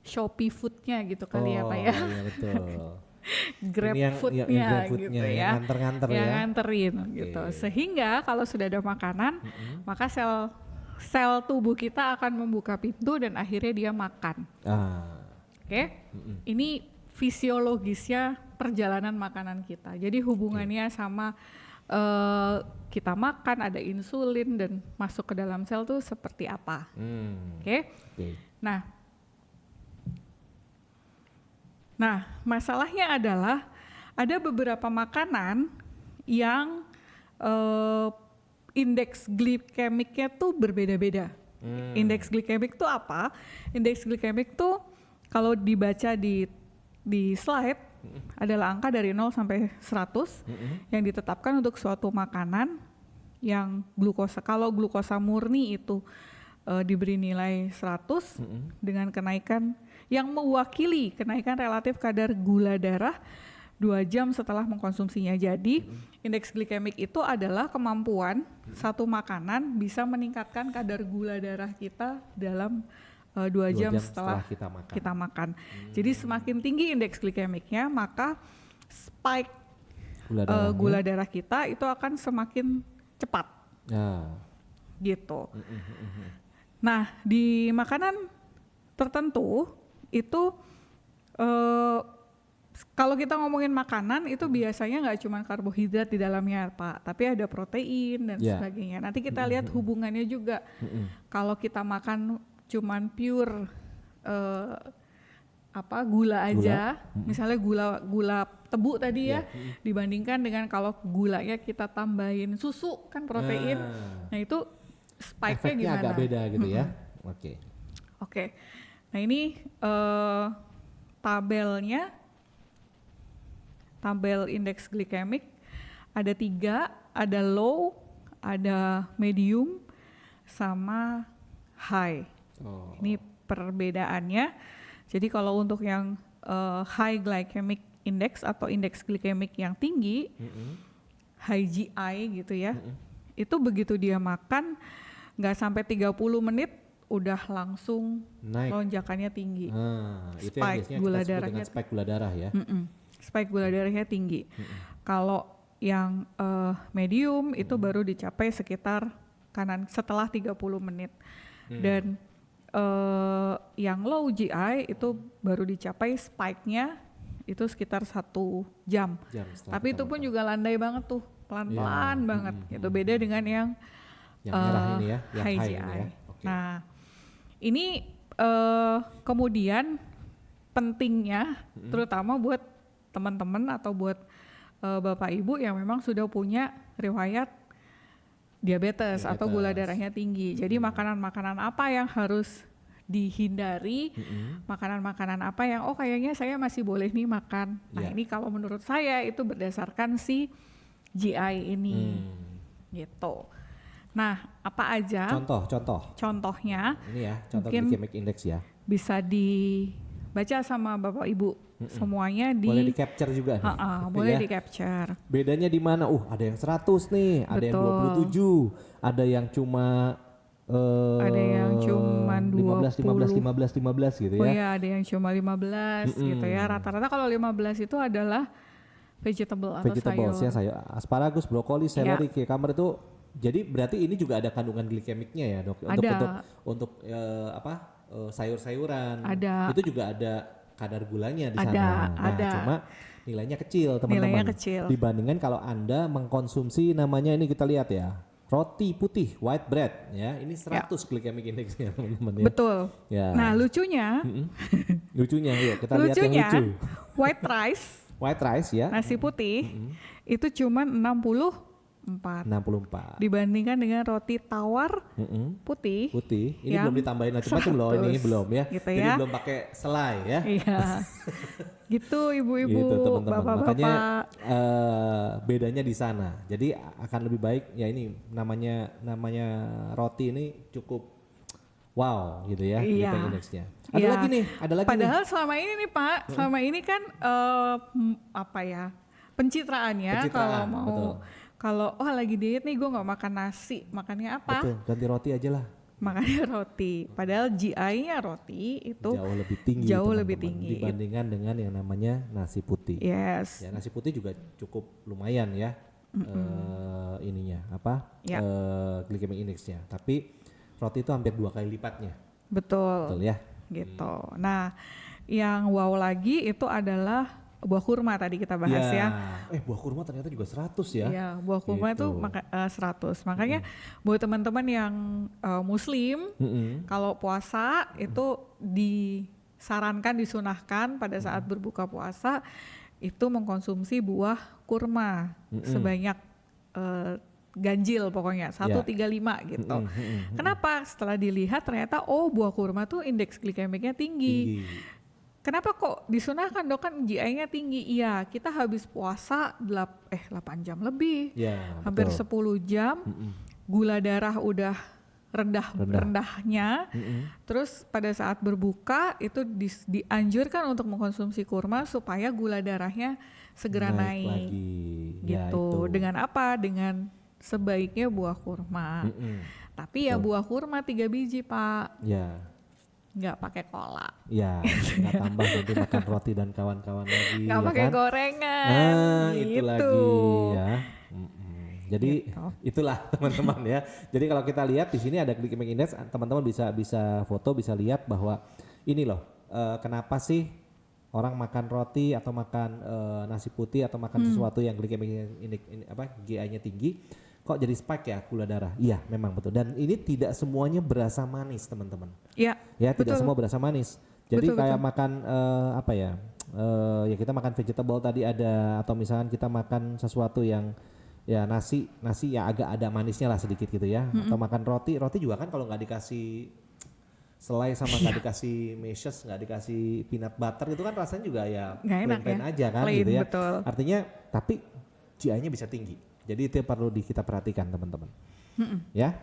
Shopee foodnya gitu kali ya Pak ya.
Iya betul.
Grab foodnya gitu ya.
Nganter-nganter
yang
ya.
nganterin gitu. Sehingga kalau sudah ada makanan, maka sel tubuh kita akan membuka pintu dan akhirnya dia makan. Ini fisiologisnya perjalanan makanan kita. Jadi hubungannya sama kita makan, ada insulin dan masuk ke dalam sel tuh seperti apa. Nah, masalahnya adalah ada beberapa makanan yang indeks glikemiknya tuh berbeda-beda. Indeks glikemik tuh apa? Indeks glikemik tuh kalau dibaca di slide adalah angka dari 0 sampai 100 yang ditetapkan untuk suatu makanan yang glukosa. Kalau glukosa murni itu diberi nilai 100 dengan kenaikan yang mewakili kenaikan relatif kadar gula darah 2 jam setelah mengkonsumsinya. Jadi indeks glikemik itu adalah kemampuan satu makanan bisa meningkatkan kadar gula darah kita dalam 2 jam setelah kita makan. Jadi semakin tinggi indeks glikemiknya, maka spike gula darah kita itu akan semakin cepat. Gitu. Nah, di makanan tertentu itu kalau kita ngomongin makanan itu biasanya nggak cuma karbohidrat di dalamnya Pak, tapi ada protein dan sebagainya. Nanti kita lihat hubungannya juga. Kalau kita makan cuman pure gula aja, misalnya gula tebu tadi ya, dibandingkan dengan kalau gulanya kita tambahin susu kan protein, nah itu spike-nya gimana?
Agak beda gitu ya. Oke.
Nah ini tabel indeks glikemik ada 3, ada low, ada medium, sama high. Ini perbedaannya. Jadi kalau untuk yang high glycemic index atau indeks glikemik yang tinggi, high GI gitu ya, itu begitu dia makan nggak sampai 30 menit udah langsung
Naik.
lonjakannya tinggi.
Itu yang
Spike
biasanya
gula
kita sebut
darahnya
dengan spike gula darah ya.
Spike gula darahnya tinggi. Kalau yang medium itu baru dicapai sekitar kanan setelah 30 menit. Dan yang low GI itu baru dicapai spike-nya itu sekitar 1 jam. Tapi itu pun juga landai banget tuh, pelan-pelan banget gitu. Beda dengan yang
merah ini ya, yang
high
high
GI.
ini ya. Okay.
Nah, ini kemudian pentingnya terutama buat teman-teman atau buat Bapak Ibu yang memang sudah punya riwayat diabetes atau gula darahnya tinggi. Jadi makanan-makanan apa yang harus dihindari, makanan-makanan apa yang kayaknya saya masih boleh nih makan. Nah ini kalau menurut saya itu berdasarkan si GI ini gitu. Nah apa aja contohnya
ini ya, contoh
mungkin
glycemic index ya,
bisa dibaca sama Bapak Ibu semuanya
boleh di capture juga nih.
Boleh di capture.
Bedanya di mana? Ada yang 100 nih, ada yang 27, ada yang cuma
ada yang cuma
15 gitu ya.
Oh ya, ada yang cuma 15 gitu ya. Rata-rata kalau 15 itu adalah vegetable atau
sayur. Asparagus, brokoli, seleri, cucumber itu. Jadi berarti ini juga ada kandungan glikemiknya ya, Dok. Untuk sayur-sayuran.
Ada.
Itu juga ada kadar gulanya di sana.
Ada.
Cuma nilainya kecil, teman-teman.
Nilainya kecil.
Dibandingkan kalau Anda mengkonsumsi namanya ini kita lihat ya. Roti putih, white bread ya, ini 100 glycemic indexnya teman-teman ya.
Betul.
Ya.
Nah lucunya,
yuk kita lihat yang lucu.
White rice
ya,
nasi putih itu cuma 64 dibandingkan dengan roti tawar putih.
Ini belum ditambahin macam-macam loh, ini belum ya.
Gitu
jadi
ya.
belum pakai selai ya.
Iya. Gitu ibu-ibu,
gitu, teman-teman.
bapak-bapak.
Makanya bedanya di sana. Jadi akan lebih baik ya, ini namanya roti ini cukup wow gitu ya, glycemic indexnya. Ada lagi nih.
Padahal selama ini nih Pak, selama ini kan pencitraannya kalau mau betul. Kalau lagi diet nih gue nggak makan nasi, makannya apa?
Betul, ganti roti aja lah.
Makannya roti. Padahal GI-nya roti itu
jauh lebih tinggi dibandingkan dengan yang namanya nasi putih.
Yes.
Ya, nasi putih juga cukup lumayan ya. Glycemic indexnya. Tapi roti itu hampir 2 kali lipatnya.
Betul ya. Gitu. Nah, yang wow lagi itu adalah buah kurma tadi kita bahas ya.
Buah kurma ternyata juga 100 ya.
Iya, buah kurma itu 100. Makanya buat teman-teman yang muslim, kalau puasa itu disarankan, disunahkan pada saat berbuka puasa itu mengkonsumsi buah kurma sebanyak ganjil pokoknya 135 gitu. Kenapa? Setelah dilihat ternyata buah kurma tuh indeks glikemiknya tinggi. Kenapa kok disunahkan Dok, kan GI-nya tinggi? Iya, kita habis puasa 8 jam lebih, hampir 10 jam, gula darah udah rendah-rendahnya, terus pada saat berbuka itu dianjurkan untuk mengkonsumsi kurma supaya gula darahnya segera naik gitu. Dengan apa? Dengan sebaiknya buah kurma. Tapi ya buah kurma 3 biji Pak. Nggak pakai cola.
Ya, nggak tambah nanti makan roti dan kawan-kawan lagi.
Nggak pakai gorengan.
Itu lagi ya. Jadi itulah teman-teman ya. Jadi kalau kita lihat di sini ada glycemic index, teman-teman bisa foto, bisa lihat bahwa ini loh. Kenapa sih orang makan roti atau makan nasi putih atau makan sesuatu yang glycemic index GI-nya tinggi? Kok jadi spike ya gula darah? Iya, memang betul. Dan ini tidak semuanya berasa manis, teman-teman.
Iya.
Ya, tidak semua berasa manis. Jadi kayak makan ya kita makan vegetable tadi ada, atau misalkan kita makan sesuatu yang ya nasi ya agak ada manisnya lah sedikit gitu ya. Atau makan roti juga kan kalau nggak dikasih selai sama nggak dikasih meshes, nggak dikasih peanut butter itu kan rasanya juga ya plain aja kan gitu ya.
Betul.
Artinya tapi GI-nya bisa tinggi. Jadi itu perlu kita perhatikan teman-teman. Ya.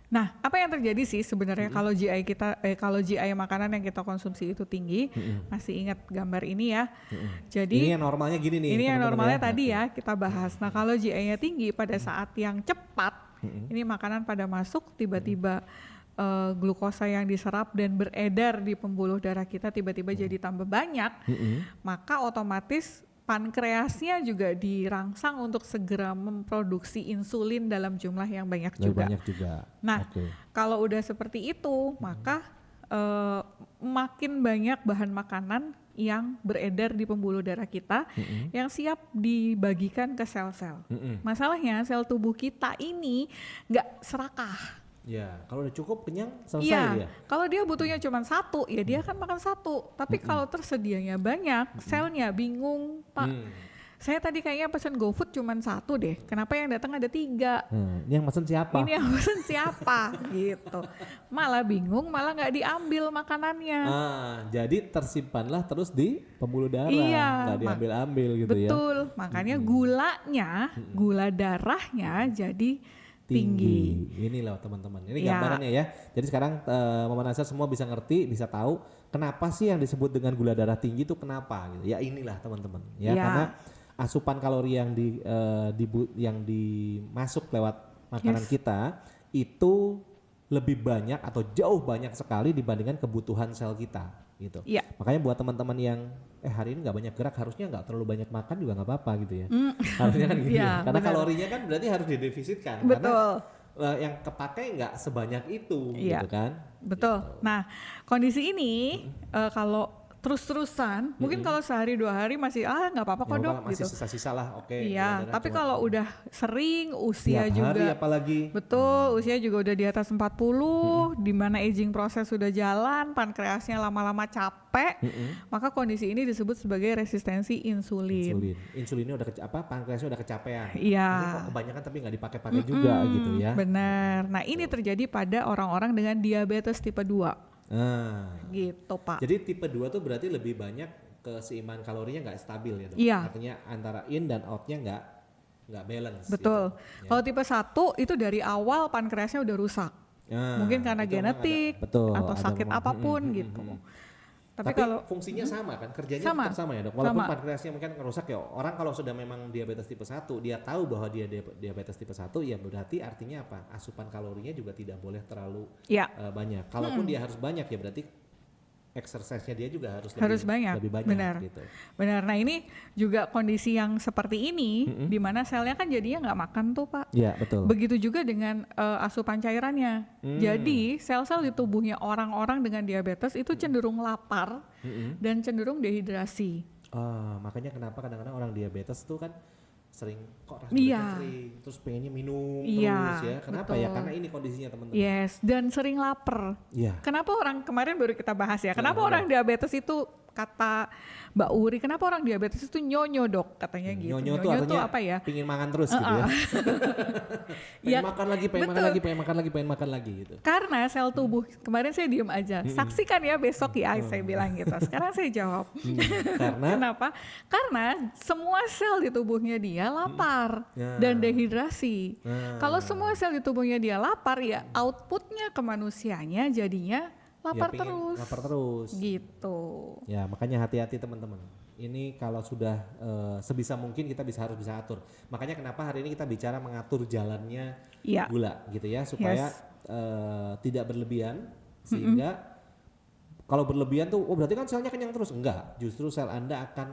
Nah, apa yang terjadi sih sebenarnya kalau GI kita kalau GI makanan yang kita konsumsi itu tinggi? Masih ingat gambar ini ya. Jadi
Ini yang normalnya gini nih.
ini yang
teman-teman
normalnya
ya.
tadi
Oke.
ya kita bahas. Nah, kalau GI-nya tinggi pada saat yang cepat, ini makanan pada masuk tiba-tiba glukosa yang diserap dan beredar di pembuluh darah kita tiba-tiba jadi tambah banyak, maka otomatis pankreasnya juga dirangsang untuk segera memproduksi insulin dalam jumlah yang banyak
Lebih
juga.
banyak juga.
Nah,
Oke.
kalau udah seperti itu, maka makin banyak bahan makanan yang beredar di pembuluh darah kita yang siap dibagikan ke sel-sel. Masalahnya sel tubuh kita ini nggak serakah.
Ya, kalau udah cukup kenyang selesai
Iya,
dia.
kalau dia butuhnya cuma satu, ya dia akan makan satu. Tapi kalau tersedianya banyak, selnya bingung, Pak. Saya tadi kayaknya pesan GoFood cuma satu deh. Kenapa yang datang ada 3?
Ini yang pesen siapa?
Ini yang pesan siapa? Gitu. Malah bingung, malah nggak diambil makanannya.
Jadi tersimpanlah terus di pembuluh darah,
Iya,
nggak diambil-ambil gitu ya.
Betul, makanya gula darahnya jadi tinggi.
Inilah teman-teman. Ini
Ya.
gambarannya ya. Jadi sekarang Mama Nasa semua bisa ngerti, bisa tahu kenapa sih yang disebut dengan gula darah tinggi itu kenapa gitu. Ya inilah teman-teman. Ya,
Ya.
karena asupan kalori yang yang dimasuk lewat makanan kita itu lebih banyak atau jauh banyak sekali dibandingkan kebutuhan sel kita gitu.
Iya.
Makanya buat teman-teman yang hari ini nggak banyak gerak, harusnya nggak terlalu banyak makan juga nggak apa-apa gitu ya. Harusnya kan gitu.
Iya,
Karena
benar.
kalorinya kan berarti harus didefisitkan.
Betul.
Karena yang kepakai nggak sebanyak itu
Iya.
gitu kan.
Betul. Nah, kondisi ini kalau terus-terusan, mungkin kalau sehari 2 hari masih nggak apa-apa kok
Nggak
dok
apa-apa, masih
gitu.
sisa-sisa lah, oke.
Iya,
gula darah
tapi
cuma
kalau udah sering usia
tiap
juga
hari apalagi.
betul, usia juga udah di atas 40, di mana aging proses sudah jalan, pankreasnya lama-lama capek, maka kondisi ini disebut sebagai resistensi insulin.
Insulinnya udah pankreasnya udah kecapean.
Iya.
Ini kok kebanyakan tapi nggak dipakai-pakai juga gitu ya.
Benar. Nah, ini terjadi pada orang-orang dengan diabetes tipe 2.
Nah,
Gitu, Pak.
jadi tipe 2 tuh berarti lebih banyak keseimbangan kalorinya nggak stabil ya dok.
Iya.
Artinya antara in dan outnya nggak balance.
Betul.
Gitu.
Kalau tipe 1 itu dari awal pankreasnya udah rusak.
Nah,
Mungkin karena
itu memang
genetik
ada- betul,
atau
ada
sakit
memang.
apapun gitu. Tapi
Tapi
kalau
fungsinya sama kan, kerjanya
Sama.
tetap sama ya dok. Walaupun
Sama.
pankreasnya mungkin ngerusak ya. Orang kalau sudah memang diabetes tipe 1, dia tahu bahwa dia diabetes tipe 1, ya berarti artinya apa? Asupan kalorinya juga tidak boleh terlalu
ya
banyak. Kalaupun dia harus banyak ya berarti exercise-nya dia juga harus
banyak.
lebih banyak
Benar.
gitu.
Benar. Nah, ini juga kondisi yang seperti ini di mana selnya kan jadinya nggak makan tuh, Pak.
Iya, betul.
Begitu juga dengan asupan cairannya. Jadi sel-sel di tubuhnya orang-orang dengan diabetes itu cenderung lapar dan cenderung dehidrasi.
Makanya kenapa kadang-kadang orang diabetes tuh kan sering kok rasa
Iya.
badan kering, terus pengennya minum
Iya,
terus ya. Kenapa
betul.
ya? Karena ini kondisinya teman-teman.
Yes, dan sering lapar.
Iya.
Kenapa orang kemarin baru kita bahas ya? Kenapa orang diabetes itu kata Mbak Uri, kenapa orang diabetes itu nyonyo dok? Katanya gitu.
Nyonyo tuh artinya
apa ya?
pingin makan terus gitu ya. pengen
Ya,
makan lagi, pengen makan
betul.
lagi, pengen makan lagi, pengen makan lagi gitu.
Karena sel tubuh, kemarin saya diem aja. Saksikan ya besok ya, saya bilang gitu. Sekarang saya jawab.
Karena
Kenapa? Karena semua sel di tubuhnya dia lapar dan dehidrasi. Kalau semua sel di tubuhnya dia lapar, ya outputnya ke manusianya jadinya lapar
ya pingin
terus.
lapar terus.
Gitu.
Ya makanya hati-hati teman-teman. Ini kalau sudah sebisa mungkin kita harus bisa atur. Makanya kenapa hari ini kita bicara mengatur jalannya
Iya.
gula gitu ya supaya tidak berlebihan sehingga kalau berlebihan tuh berarti kan selnya kenyang terus. Enggak, justru sel Anda akan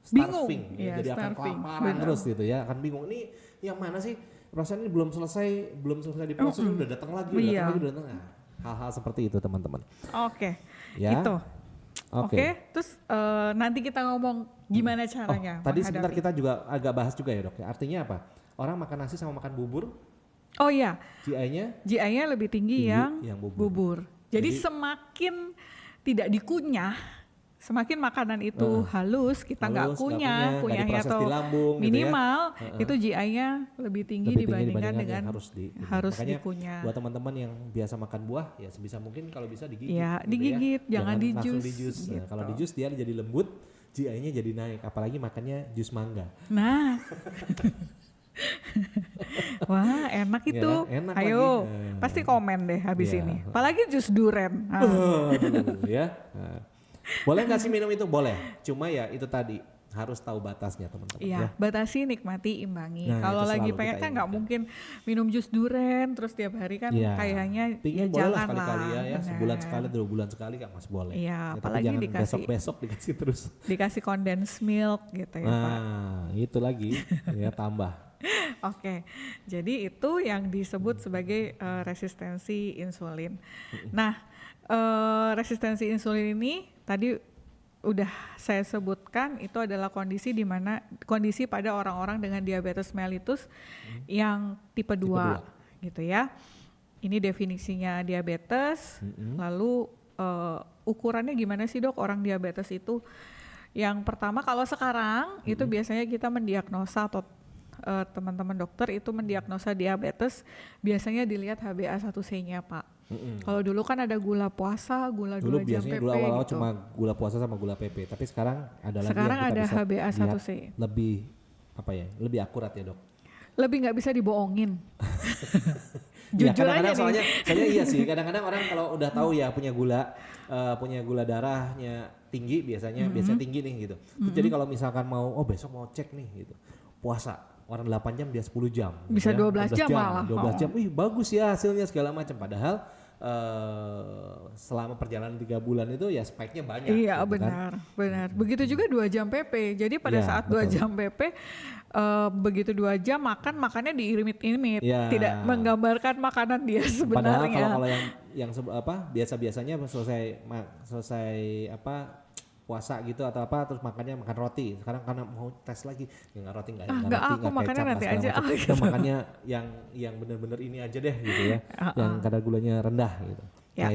Bingung.
starving,
Iya,
jadi akan
starving.
kelaparan
Benar.
terus gitu ya, akan bingung. Ini yang mana sih? Perasaan ini belum selesai diproses udah datang lagi,
Iya.
udah datang. Nah, hal-hal seperti itu teman-teman.
Oke.
Ya.
Gitu.
Oke.
Oke, terus nanti kita ngomong gimana caranya.
Tadi sebentar
menghadapi.
kita juga agak bahas juga ya dok ya. Artinya apa? Orang makan nasi sama makan bubur,
Oh iya,
GI-nya
GI-nya lebih tinggi yang
bubur.
Jadi
Jadi-
semakin tidak dikunyah, semakin makanan itu halus, kita nggak
Halus, nggak
kunyah,
nggak
kunyahnya
diproses
tuh
di lambung gitu ya.
minimal, itu GI-nya lebih tinggi
Lebih
dibandingkan dengan
yang harus
harus
Makanya
dikunyah.
buat teman-teman yang biasa makan buah ya sebisa mungkin kalau bisa digigit.
Ya,
gitu
digigit, jangan di
langsung
jus,
di jus. Nah,
gitu.
kalau di jus dia jadi lembut, GI-nya jadi naik. Apalagi makannya jus mangga.
Nah, Wah, enak
Ya
itu.
kan? Enak
Ayo,
lagi.
pasti komen deh habis
Iya.
ini. Apalagi jus duren.
Aduh, ya. Nah, boleh nggak sih minum itu? Boleh. Cuma ya itu tadi harus tahu batasnya teman-teman.
Iya,
Ya.
batasi, nikmati, imbangi.
Nah,
Kalau
itu
lagi
selalu
pengen
kita
kan nggak
ingatkan.
mungkin minum jus duren terus tiap hari kan
Iya.
kayaknya ya
Pingin boleh lah
jangan
sekali-kali
lah.
ya, sebulan
Benar.
sekali, 2 bulan sekali kan masih boleh.
Iya,
Ya, tapi
apalagi
jangan
dikasih
besok-besok dikasih terus.
dikasih condensed milk gitu ya Pak.
Nah, itu lagi ya tambah.
Oke, jadi itu yang disebut sebagai resistensi insulin. Nah, resistensi insulin ini tadi udah saya sebutkan itu adalah kondisi di mana kondisi pada orang-orang dengan diabetes mellitus yang tipe 2
dua.
gitu ya. Ini definisinya diabetes. Lalu ukurannya gimana sih Dok orang diabetes itu? Yang pertama kalau sekarang itu biasanya kita mendiagnosa atau teman-teman dokter itu mendiagnosa diabetes biasanya dilihat HbA1c-nya Pak. Kalau dulu kan ada gula puasa, gula
Dulu
2 jam
biasanya
PP
dulu awal-awal
gitu.
cuma gula puasa sama gula PP, tapi sekarang ada lagi
Sekarang
yang kita
ada
bisa
HbA1c.
lihat lebih apa ya? Lebih akurat ya, Dok.
Lebih nggak bisa dibohongin.
Ya,
Jujur
kadang-kadang
aja
soalnya
nih.
iya sih, kadang-kadang orang kalau udah tahu ya punya gula darahnya tinggi biasanya tinggi nih gitu. Jadi kalau misalkan mau besok mau cek nih gitu. Puasa orang 8 jam dia 10 jam.
Bisa
gitu
12 jam malah.
12 jam. Wih, bagus ya hasilnya segala macam padahal selama perjalanan 3 bulan itu ya spike-nya banyak.
Iya
gitu kan.
benar. Begitu juga 2 jam PP. Jadi pada
Iya,
saat 2
betul.
jam PP, begitu 2 jam makannya diirimit-irimit.
Iya.
Tidak menggambarkan makanan dia
Padahal
sebenarnya.
kalau yang biasa-biasanya selesai puasa gitu atau apa terus makannya makan roti. Sekarang karena mau tes lagi ya nggak roti nggak
Enggak,
roti
aku
nggak
makannya
kecap
nanti
nggak
aja.
segala macam.
Gitu.
Udah makannya yang bener-bener ini aja deh gitu ya. Yang kadar gulanya rendah gitu.
Ya.
Nah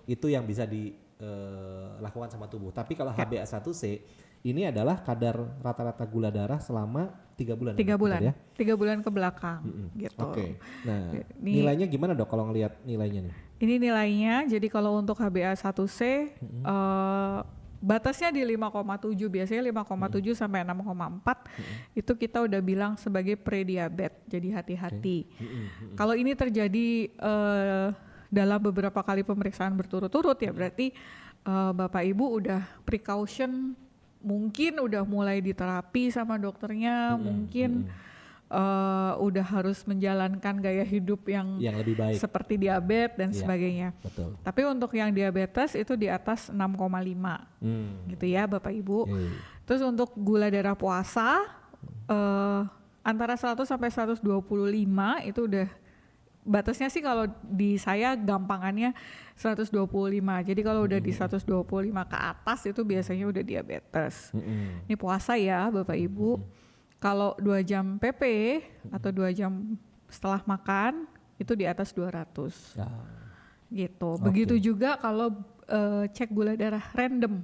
itu yang bisa dilakukan sama tubuh. Tapi kalau HbA1c ini adalah kadar rata-rata gula darah selama 3 bulan.
3 bulan.
Ya?
3 bulan ke belakang gitu.
Oke. Nah,
Ini-
nilainya gimana Dok kalau ngelihat nilainya nih?
Ini nilainya, jadi kalau untuk HbA1c batasnya di 5,7, biasanya 5,7 sampai 6,4 itu kita udah bilang sebagai prediabet, jadi hati-hati. Kalau ini terjadi dalam beberapa kali pemeriksaan berturut-turut ya berarti Bapak Ibu udah precaution, mungkin udah mulai diterapi sama dokternya, mungkin udah harus menjalankan gaya hidup yang
Yang lebih baik.
seperti diabetes dan
Iya.
sebagainya.
Betul.
Tapi untuk yang diabetes itu di atas 6,5 gitu ya Bapak Ibu.
Iya.
Terus untuk gula darah puasa antara 100 sampai 125 itu udah batasnya sih kalau di saya gampangannya 125. Jadi kalau udah di 125 ke atas itu biasanya udah diabetes. Ini puasa ya Bapak Ibu. Kalau 2 jam PP atau 2 jam setelah makan itu di atas 200 gitu. Begitu juga kalau cek gula darah random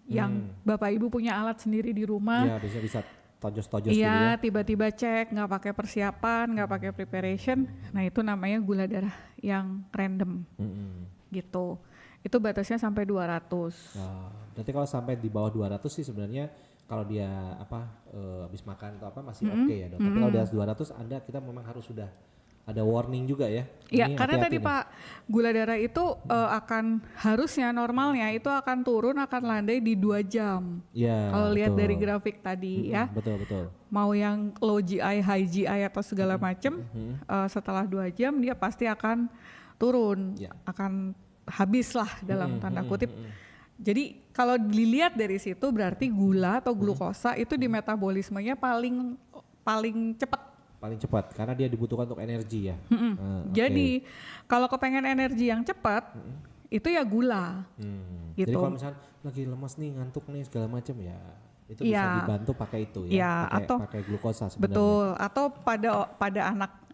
yang Bapak Ibu punya alat sendiri di rumah.
Iya, bisa tojos-tojos gitu
Iya,
ya.
tiba-tiba cek nggak pakai persiapan, nggak pakai preparation. Nah itu namanya gula darah yang random gitu. Itu batasnya sampai 200.
Nah, berarti kalau sampai di bawah 200 sih sebenarnya kalau dia habis makan atau apa masih oke ya Dok. Tapi kalau di atas 200 kita memang harus sudah ada warning juga ya.
Iya,
Ini
karena
hati-hati
tadi
nih.
Pak, gula darah itu akan harusnya normalnya itu akan turun, akan landai di 2 jam.
Iya.
Kalau lihat
betul.
dari grafik tadi ya,
Betul.
mau yang low GI, high GI atau segala macam, setelah 2 jam dia pasti akan turun,
Ya.
akan habis lah dalam tanda kutip. Jadi kalau dilihat dari situ berarti gula atau glukosa itu di metabolismenya paling cepat.
Paling cepat karena dia dibutuhkan untuk energi ya. Oke.
Jadi kalau kepengen energi yang cepat itu ya gula.
Jadi
Gitu.
kalau misalnya lagi lemas nih, ngantuk nih segala macam ya itu bisa
Iya.
dibantu pakai itu ya.
Iya, atau
pakai glukosa sebenarnya.
betul. Atau pada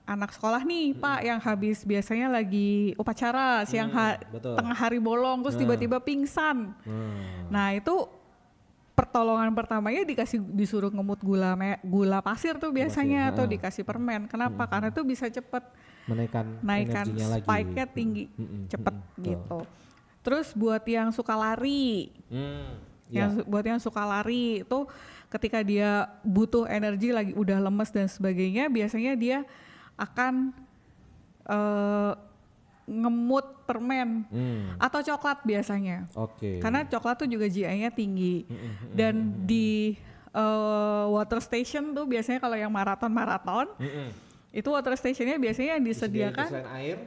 anak sekolah nih Pak yang habis biasanya lagi upacara
betul.
tengah hari bolong terus tiba-tiba pingsan. Nah itu pertolongan pertamanya disuruh ngemut gula pasir tuh biasanya atau dikasih permen. Kenapa? Karena itu bisa cepat
Menaikkan
naikkan
energinya lagi.
spike-nya tinggi, cepet gitu. Terus buat yang suka lari, Buat yang suka lari itu ketika dia butuh energi lagi udah lemes dan sebagainya, biasanya dia akan ngemut permen atau coklat biasanya. Karena coklat tuh juga GI-nya tinggi. Dan di water station tuh biasanya kalau yang maraton itu water stationnya biasanya yang disediakan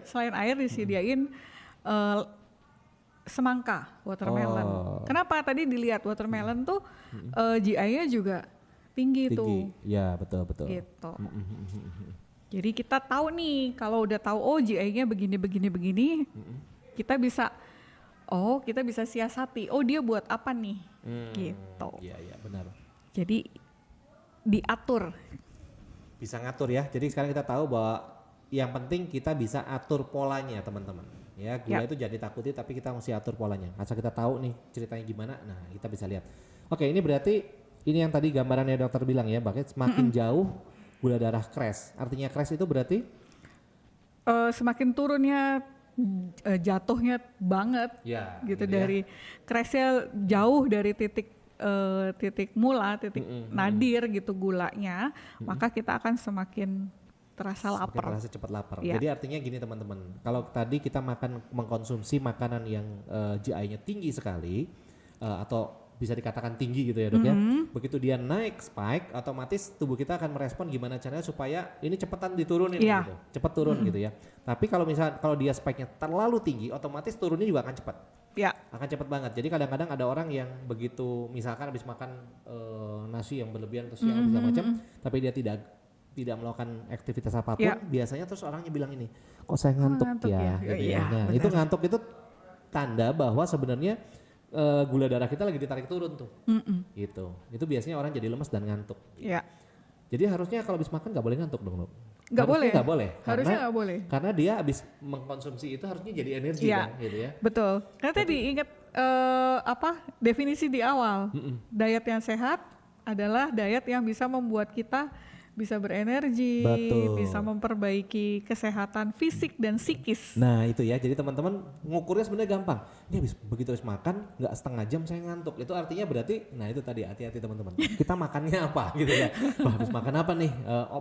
selain air disediain semangka watermelon. Kenapa tadi dilihat watermelon tuh GI-nya juga tinggi tuh.
Ya betul.
Gitu. Jadi kita tahu nih kalau udah tahu GI-nya begini, kita bisa siasati. Dia buat apa nih? Gitu.
Iya benar.
Jadi diatur.
Bisa ngatur ya. Jadi sekarang kita tahu bahwa yang penting kita bisa atur polanya teman-teman. Ya gula itu jangan ditakuti tapi kita mesti atur polanya. Asal kita tahu nih ceritanya gimana, nah kita bisa lihat. Oke, ini berarti ini yang tadi gambarannya dokter bilang ya, bahkan semakin jauh gula darah crash. Artinya crash itu berarti?
Semakin turunnya jatuhnya banget gitu ya. Dari crashnya jauh dari titik nadir gitu gulanya, maka kita akan semakin terasa lapar.
Terasa cepat lapar. Jadi artinya gini teman-teman, kalau tadi kita mengkonsumsi makanan yang GI-nya tinggi sekali atau bisa dikatakan tinggi gitu ya dok ya, begitu dia naik spike, otomatis tubuh kita akan merespon gimana caranya supaya ini cepetan diturunin gitu, cepat turun gitu ya. Tapi kalau misalnya kalau dia spike-nya terlalu tinggi, otomatis turunnya juga akan cepat. Akan cepat banget. Jadi kadang-kadang ada orang yang begitu misalkan habis makan nasi yang berlebihan atau siang segala macam, tapi dia tidak melakukan aktivitas apapun, biasanya terus orangnya bilang ini, kok saya ngantuk ya. Gitu ya. Nah itu ngantuk itu tanda bahwa sebenarnya gula darah kita lagi ditarik turun tuh, gitu. Itu biasanya orang jadi lemes dan ngantuk. Jadi harusnya kalau habis makan nggak boleh ngantuk dong. Nggak boleh.
Harusnya nggak boleh.
Karena dia habis mengkonsumsi itu harusnya jadi energi kan, gitu ya.
Betul. Karena tadi ingat definisi di awal, diet yang sehat adalah diet yang bisa membuat kita bisa berenergi, bisa memperbaiki kesehatan fisik dan psikis.
Nah itu ya, jadi teman-teman ngukurnya sebenarnya gampang. Ini begitu habis makan nggak setengah jam saya ngantuk. Itu artinya berarti, nah itu tadi hati-hati teman-teman. Kita makannya apa gitu ya? Habis makan apa nih?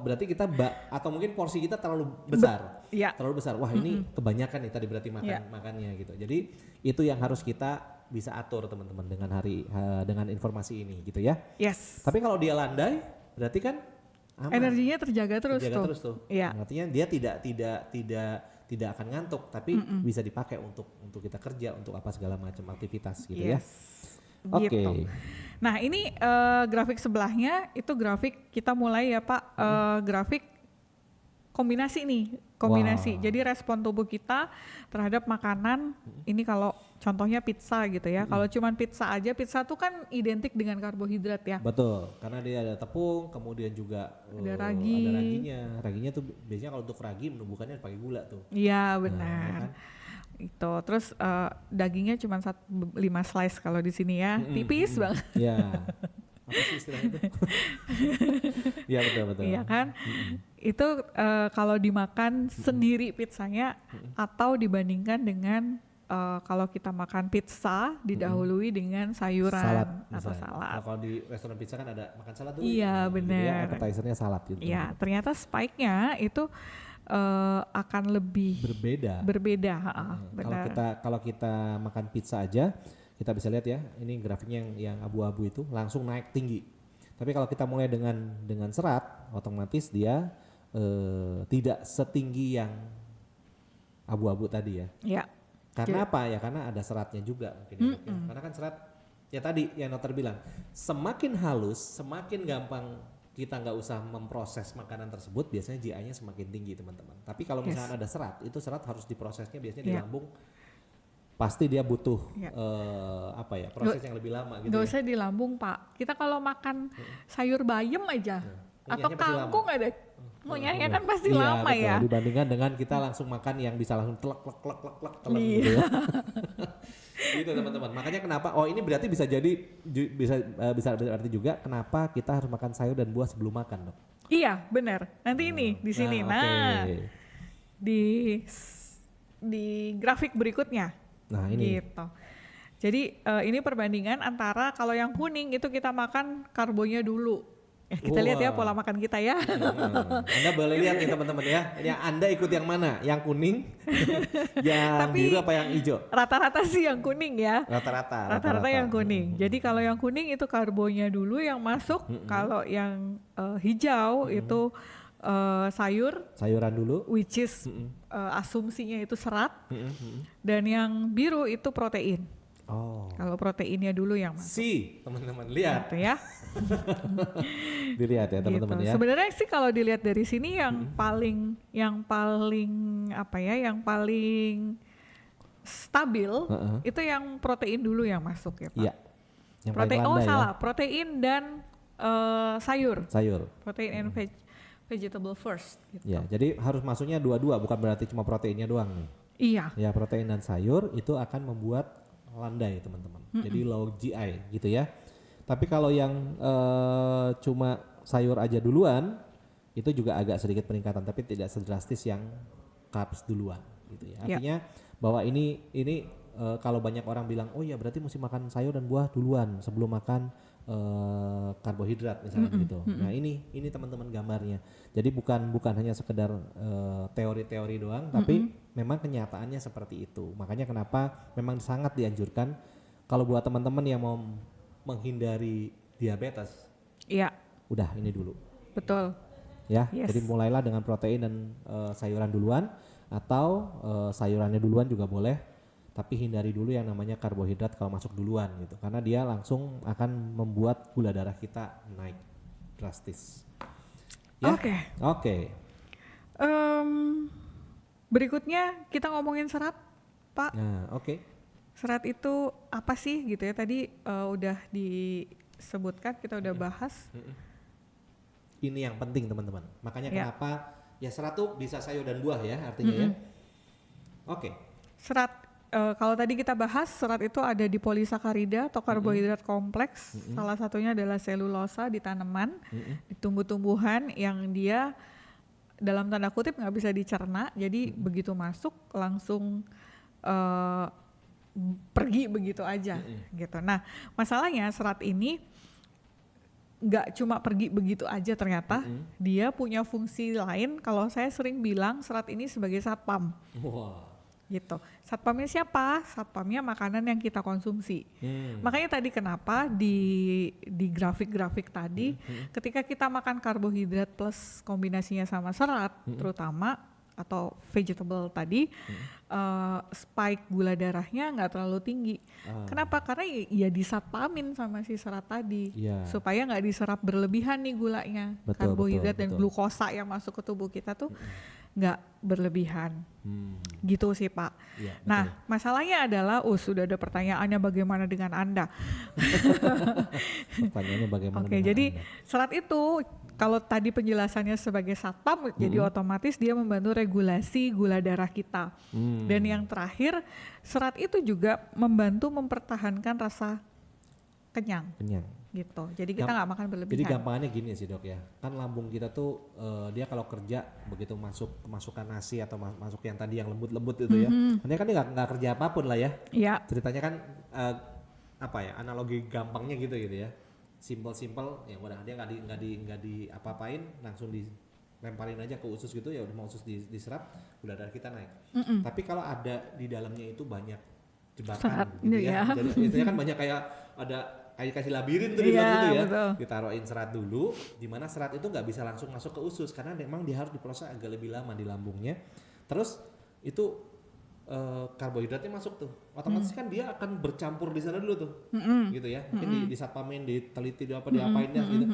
Berarti kita atau mungkin porsi kita terlalu besar. Terlalu besar. Wah ini kebanyakan nih tadi berarti makannya gitu. Jadi itu yang harus kita bisa atur teman-teman dengan informasi ini gitu ya. Tapi kalau dia landai, berarti kan aman.
Energinya terjaga terus tuh.
Artinya dia tidak akan ngantuk, tapi bisa dipakai untuk kita kerja, untuk apa segala macam aktivitas gitu ya.
Gitu. Nah ini grafik sebelahnya itu grafik kita mulai ya Pak, grafik kombinasi nih. Jadi respon tubuh kita terhadap makanan ini kalau contohnya pizza gitu ya. Kalau cuman pizza aja, pizza tuh kan identik dengan karbohidrat ya.
Betul, karena dia ada tepung, kemudian juga ada raginya. Raginya tuh biasanya kalau untuk ragi menumbuhkannya pakai gula tuh.
Iya benar. Itu terus dagingnya cuma 5 slice kalau di sini ya, tipis banget.
Iya. Apa sih istilahnya itu? Iya betul.
Iya kan? Itu kalau dimakan sendiri pizzanya atau dibandingkan dengan kalau kita makan pizza didahului dengan sayuran atau salad.
Kalau di restoran pizza kan ada makan salad dulu.
Iya benar.
Appetizer-nya salad gitu.
Iya, ternyata spike-nya itu akan lebih berbeda.
Kalau kita makan pizza aja, kita bisa lihat ya, ini grafiknya yang abu-abu itu langsung naik tinggi. Tapi kalau kita mulai dengan serat, otomatis dia tidak setinggi yang abu-abu tadi ya.
Iya.
Karena apa ya? Karena ada seratnya juga mungkin. Karena kan serat ya tadi yang dokter bilang, semakin halus, semakin gampang kita nggak usah memproses makanan tersebut, biasanya GI-nya semakin tinggi teman-teman. Tapi kalau misalnya ada serat, itu serat harus diprosesnya biasanya di lambung. Pasti dia butuh proses yang lebih lama gitu.
Gak usah di lambung Pak. Kita kalau makan sayur bayam aja atau kangkung ada, ngunyahnya kan pasti lama
betul.
ya.
Dibandingkan dengan kita langsung makan yang bisa langsung telek telek gitu ya. Gitu teman-teman. Makanya kenapa? Ini berarti bisa berarti juga kenapa kita harus makan sayur dan buah sebelum makan, Dok.
Iya, benar. Nanti ini di sini. Di grafik berikutnya.
Nah, ini.
Gitu. Jadi ini perbandingan antara kalau yang kuning itu kita makan karbonya dulu. Kita lihat ya pola makan kita ya.
Anda boleh lihat nih teman-teman ya. Yang Anda ikut yang mana? Yang kuning, yang
Tapi
biru apa yang hijau?
Rata-rata sih yang kuning ya.
Rata-rata
Yang kuning. Jadi kalau yang kuning itu karbonya dulu yang masuk. Kalau yang hijau itu sayuran dulu, which is asumsinya itu serat. Dan yang biru itu protein. Kalau proteinnya dulu yang masuk.
Teman-teman lihat.
Gitu ya.
Dilihat ya teman-teman
gitu.
ya.
Sebenarnya sih kalau dilihat dari sini yang paling stabil itu yang protein dulu yang masuk ya Pak.
Iya. Yang
protein
salah,
protein dan sayur. Protein and vegetable first gitu.
Ya, jadi harus masuknya dua-dua, bukan berarti cuma proteinnya doang nih.
Iya.
Ya, protein dan sayur itu akan membuat landai teman-teman. Jadi low GI gitu ya. Tapi kalau yang cuma sayur aja duluan itu juga agak sedikit peningkatan, tapi tidak sedrastis yang carbs duluan gitu ya. Artinya bahwa ini kalau banyak orang bilang oh ya berarti mesti makan sayur dan buah duluan sebelum makan karbohidrat misalnya gitu. Nah ini teman-teman gambarnya. Jadi bukan hanya sekedar teori-teori doang, tapi memang kenyataannya seperti itu. Makanya kenapa memang sangat dianjurkan kalau buat teman-teman yang mau menghindari diabetes.
Iya.
Udah ini dulu.
Betul.
Ya,
Yes.
jadi mulailah dengan protein dan sayuran duluan atau sayurannya duluan juga boleh. Tapi hindari dulu yang namanya karbohidrat kalau masuk duluan gitu. Karena dia langsung akan membuat gula darah kita naik drastis. Ya? Oke.
Berikutnya kita ngomongin serat, Pak.
Nah, oke.
Serat itu apa sih gitu ya? Tadi udah disebutkan, kita udah bahas.
Ini yang penting teman-teman. Makanya kenapa ya serat tuh bisa sayur dan buah ya artinya ya. Oke.
Serat kalau tadi kita bahas serat itu ada di polisakarida atau karbohidrat kompleks. Salah satunya adalah selulosa di tanaman, di tumbuh-tumbuhan yang dia dalam tanda kutip nggak bisa dicerna. Jadi begitu masuk langsung pergi begitu aja gitu. Nah masalahnya serat ini nggak cuma pergi begitu aja ternyata. Dia punya fungsi lain. Kalau saya sering bilang serat ini sebagai satpam. Gitu. Satpamnya siapa? Satpamnya makanan yang kita konsumsi. Makanya tadi kenapa di grafik-grafik tadi ketika kita makan karbohidrat plus kombinasinya sama serat terutama atau vegetable tadi spike gula darahnya nggak terlalu tinggi. Kenapa? Karena ya disatpamin sama si serat tadi supaya nggak diserap berlebihan nih gulanya. Karbohidrat dan glukosa yang masuk ke tubuh kita tuh nggak berlebihan. Gitu sih Pak.
Ya,
nah masalahnya adalah sudah ada pertanyaannya bagaimana dengan Anda.
Pertanyaannya bagaimana dengan
jadi
Anda?
serat itu kalau tadi penjelasannya sebagai satpam jadi otomatis dia membantu regulasi gula darah kita. Dan yang terakhir serat itu juga membantu mempertahankan rasa kenyang. Gitu. Jadi kita nggak makan berlebihan.
Jadi gampangannya gini sih dok ya, kan lambung kita tuh dia kalau kerja begitu masukkan nasi atau masuk yang tadi yang lembut-lembut itu ya, nanti kan dia nggak kerja apapun lah ya. Ceritanya kan analogi gampangnya gitu ya, simple ya udah dia nggak di apa-apain, langsung dilemparin aja ke usus gitu ya udah mau usus diserap, gula darah kita naik. Tapi kalau ada di dalamnya itu banyak jebakan gitu ya, jadi biasanya kan banyak kayak ada kayak kasih labirin tuh di dalam gitu ya, ditaruhin serat dulu, dimana serat itu nggak bisa langsung masuk ke usus karena memang dia harus diproses agak lebih lama di lambungnya. Terus itu karbohidratnya masuk tuh, otomatis kan dia akan bercampur di sana dulu tuh, gitu ya. Mungkin disatpamin, diteliti, diapainnya gitu.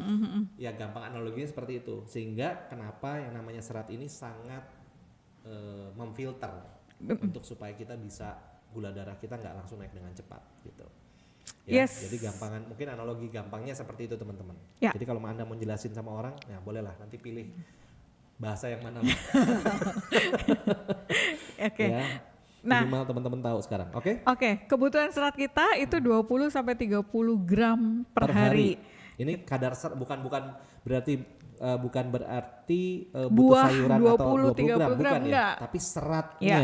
Ya gampang analoginya seperti itu. Sehingga kenapa yang namanya serat ini sangat memfilter untuk supaya kita bisa gula darah kita nggak langsung naik dengan cepat gitu. Ya, jadi gampangan mungkin analogi gampangnya seperti itu teman-teman. Jadi kalau Anda mau jelasin sama orang, ya bolehlah nanti pilih bahasa yang mana. Ya, minimal teman-teman tahu sekarang. Oke,
kebutuhan serat kita itu 20 sampai 30 gram per hari.
Ini kadar serat bukan berarti butuh
buah
sayuran
20,
atau 20 gram bukan
enggak.
ya, tapi seratnya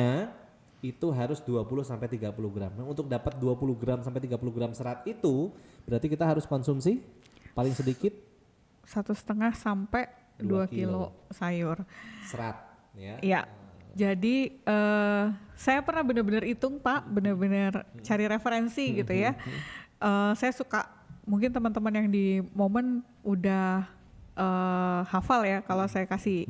itu harus 20 sampai 30 gram. Nah, untuk dapat 20 gram sampai 30 gram serat itu berarti kita harus konsumsi paling sedikit
1,5 sampai 2 kilo sayur.
serat ya.
Iya. Jadi saya pernah benar-benar hitung Pak, benar-benar cari referensi gitu ya. Saya suka, mungkin teman-teman yang di momen udah hafal ya kalau saya kasih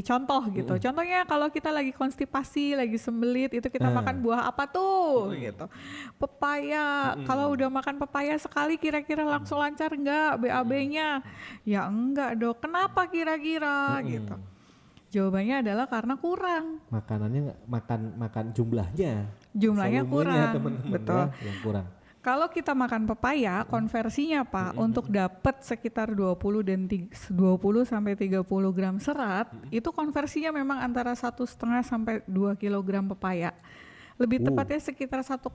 contoh gitu. Contohnya kalau kita lagi konstipasi, lagi sembelit, itu kita makan buah apa tuh gitu. Pepaya, kalau udah makan pepaya sekali kira-kira langsung lancar enggak BAB-nya? Ya enggak dong. Kenapa kira-kira gitu? Jawabannya adalah karena kurang.
Makanannya makan jumlahnya
Jumlahnya kurang,
teman-teman
betul.
ya, yang kurang.
Kalau kita makan pepaya, konversinya Pak, untuk dapat sekitar 20 sampai 30 gram serat, itu konversinya memang antara 1,5 sampai 2 kilogram pepaya. Lebih tepatnya sekitar 1,8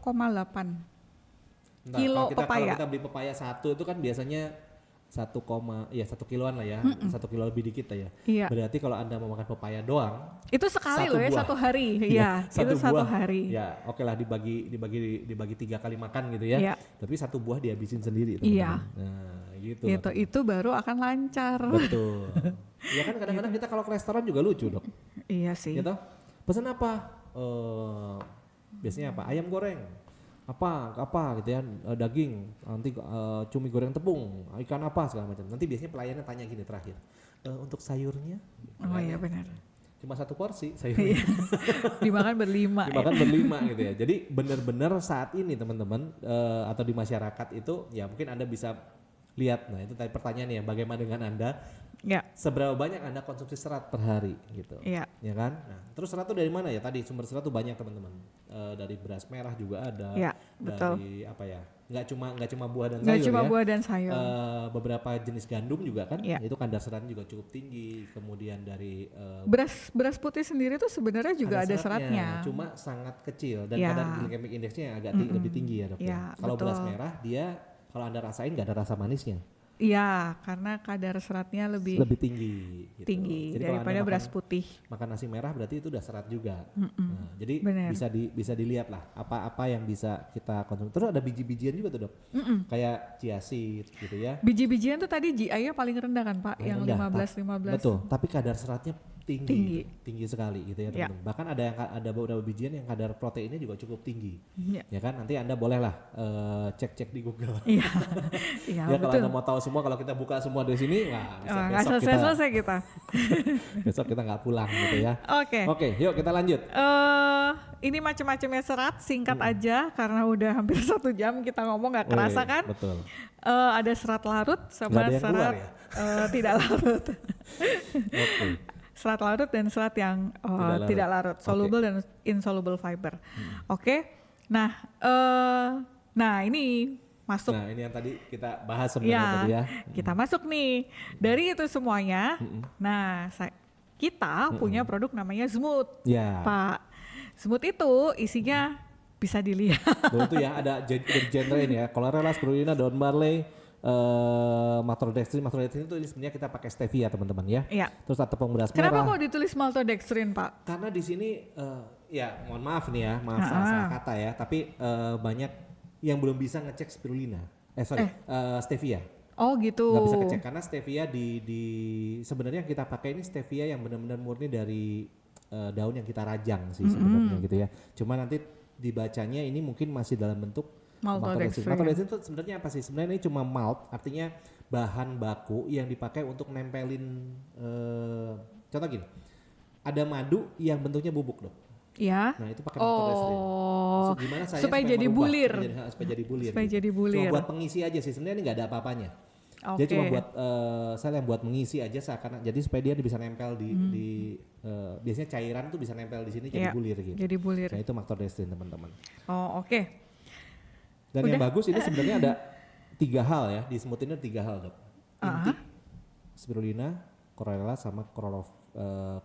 kilo pepaya.
Kalau kita beli pepaya satu itu kan biasanya 1 kiloan lah ya, 1 kilo lebih dikit lah ya.
Iya.
Berarti kalau Anda mau makan pepaya doang,
Itu sekali loh ya,
buah.
1 hari. Iya, itu 1
buah,
hari.
Ya, oke lah dibagi 3 kali makan gitu ya.
Iya.
Tapi 1 buah dihabisin sendiri.
Iya.
Nah, gitu.
Itu baru akan lancar.
Betul. Ya kan kadang-kadang kita kalau ke restoran juga lucu dok.
Iya sih.
Gitu. Pesan apa? Biasanya apa? Ayam goreng. Apa gitu ya, daging, nanti cumi goreng tepung, ikan apa segala macam. Nanti biasanya pelayannya tanya gini terakhir, untuk sayurnya?
Oh iya benar.
Cuma 1 porsi sayurnya.
Dimakan berlima.
Dimakan berlima gitu ya. Jadi benar-benar saat ini teman-teman atau di masyarakat itu ya mungkin Anda bisa lihat. Nah itu tadi pertanyaannya, bagaimana dengan Anda?
Ya.
Seberapa banyak Anda konsumsi serat per hari gitu.
Iya.
Ya kan? Nah, terus serat itu dari mana ya? Tadi sumber serat itu banyak teman-teman. Dari beras merah juga ada.
Iya, betul.
Dari apa ya? Nggak cuma buah dan sayur.
Nggak cuma
ya.
buah dan sayur.
Beberapa jenis gandum juga kan?
Iya.
Itu kadar seratnya juga cukup tinggi. Kemudian dari
beras putih sendiri tuh sebenarnya juga ada seratnya.
Cuma sangat kecil dan
Ya.
kadar glycemic indexnya agak lebih tinggi ya dok.
Ya,
Kalau
betul.
beras merah dia kalau Anda rasain nggak ada rasa manisnya.
Iya, karena kadar seratnya lebih
tinggi gitu.
tinggi
Jadi kalau
daripada
Anda
beras putih.
makan nasi merah berarti itu udah serat juga. Nah, jadi
Bener.
bisa dilihat lah apa yang bisa kita konsumsi. Terus ada biji-bijian juga tuh dok, kayak chia seed gitu ya.
Biji-bijian tuh tadi GI-nya paling rendah kan Pak, yang
Rendah,
15.
Betul, tapi kadar seratnya tinggi sekali gitu ya
Ya.
teman-teman. Bahkan ada beberapa bijian yang kadar proteinnya juga cukup tinggi.
Iya.
Ya kan, nanti Anda bolehlah cek di Google.
Iya. Iya,
Ya kalau
betul.
Anda mau tahu semua, kalau kita buka semua di sini, wah bisa
Nggak selesai kita.
besok kita nggak pulang gitu ya.
Oke.
Oke, yuk kita lanjut.
Ini macam-macamnya serat, singkat aja karena udah hampir 1 jam kita ngomong nggak kerasa kan?
Betul.
Ada serat larut sama
Nggak ada yang keluar
serat
ya?
tidak larut.
Oke.
Serat larut dan serat yang tidak larut, soluble dan insoluble fiber. Oke. Nah, ini masuk.
Nah ini yang tadi kita bahas sebenarnya
Ya,
tadi ya.
kita masuk nih. Dari itu semuanya, nah kita punya produk namanya Smooth,
Ya.
Pak. Smooth itu isinya bisa dilihat.
Dulu tuh ya ada genre ini ya, chlorella, spirulina, daun barley, maltodextrin itu sebenarnya kita pakai stevia teman-teman ya.
Iya.
Terus ada tepung beras
Kenapa
merah.
kok ditulis maltodextrin, Pak?
Karena di sini ya mohon maaf nih ya, maaf salah kata ya, tapi banyak yang belum bisa ngecek spirulina. Stevia.
Oh gitu.
Nggak bisa ngecek karena stevia di sebenarnya yang kita pakai ini stevia yang benar-benar murni dari daun yang kita rajang sih sebenarnya gitu ya. Cuma nanti dibacanya ini mungkin masih dalam bentuk
Maltodextrin.
Maltodextrin itu sebenarnya apa sih? Sebenarnya ini cuma malt, artinya bahan baku yang dipakai untuk nempelin. Contoh gini, ada madu yang bentuknya bubuk dok.
Ya.
Nah itu pakai maltodextrin.
Oh.
Gimana
Supaya jadi
merubah,
bulir.
supaya jadi bulir.
Supaya
gitu.
jadi bulir.
Cuma buat pengisi aja sih. Sebenarnya ini nggak ada apa-apanya.
Oke.
Dia cuma buat saya yang buat mengisi aja seakan jadi supaya dia bisa nempel di biasanya cairan tuh bisa nempel di sini jadi
Iya,
bulir gitu.
jadi bulir.
Nah itu maltodextrin teman-teman.
Oh oke.
Dan yang bagus ini sebenarnya ada 3 hal ya, di smoothie ini 3 hal dok. Inti, spirulina, chlorella sama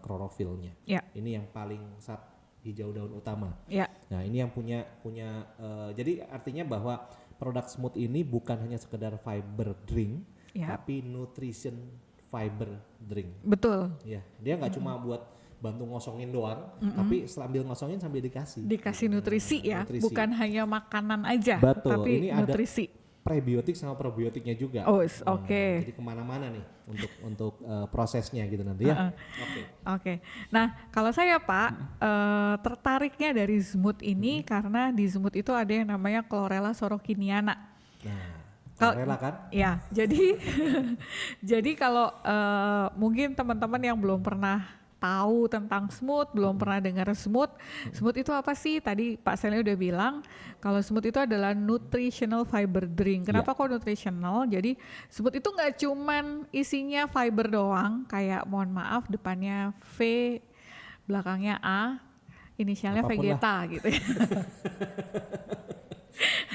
chlorophyllnya.
Ya.
Ini yang paling hijau daun utama.
Ya.
Nah ini yang punya jadi artinya bahwa produk smooth ini bukan hanya sekedar fiber drink,
Ya.
tapi nutrition fiber drink.
Betul.
Ya, dia nggak cuma buat bantu ngosongin doang, tapi sambil ngosongin sambil dikasih
nutrisi ya, bukan hanya makanan aja.
Betul,
Tapi
ini
nutrisi.
ada prebiotik sama probiotiknya juga.
Oh, oke.
Jadi kemana-mana nih untuk prosesnya gitu nanti ya.
Oke. Nah, kalau saya Pak tertariknya dari smooth ini karena di smooth itu ada yang namanya Chlorella sorokiniana.
Nah, chlorella kan?
Ya, jadi jadi kalau mungkin teman-teman yang belum pernah tahu tentang smooth, belum pernah dengar smooth. Smooth itu apa sih? Tadi Pak Stanley udah bilang kalau smooth itu adalah nutritional fiber drink. Kenapa kok nutritional? Jadi smooth itu nggak cuman isinya fiber doang, kayak mohon maaf depannya V, belakangnya A, inisialnya
Apapun
Vegeta gitu ya.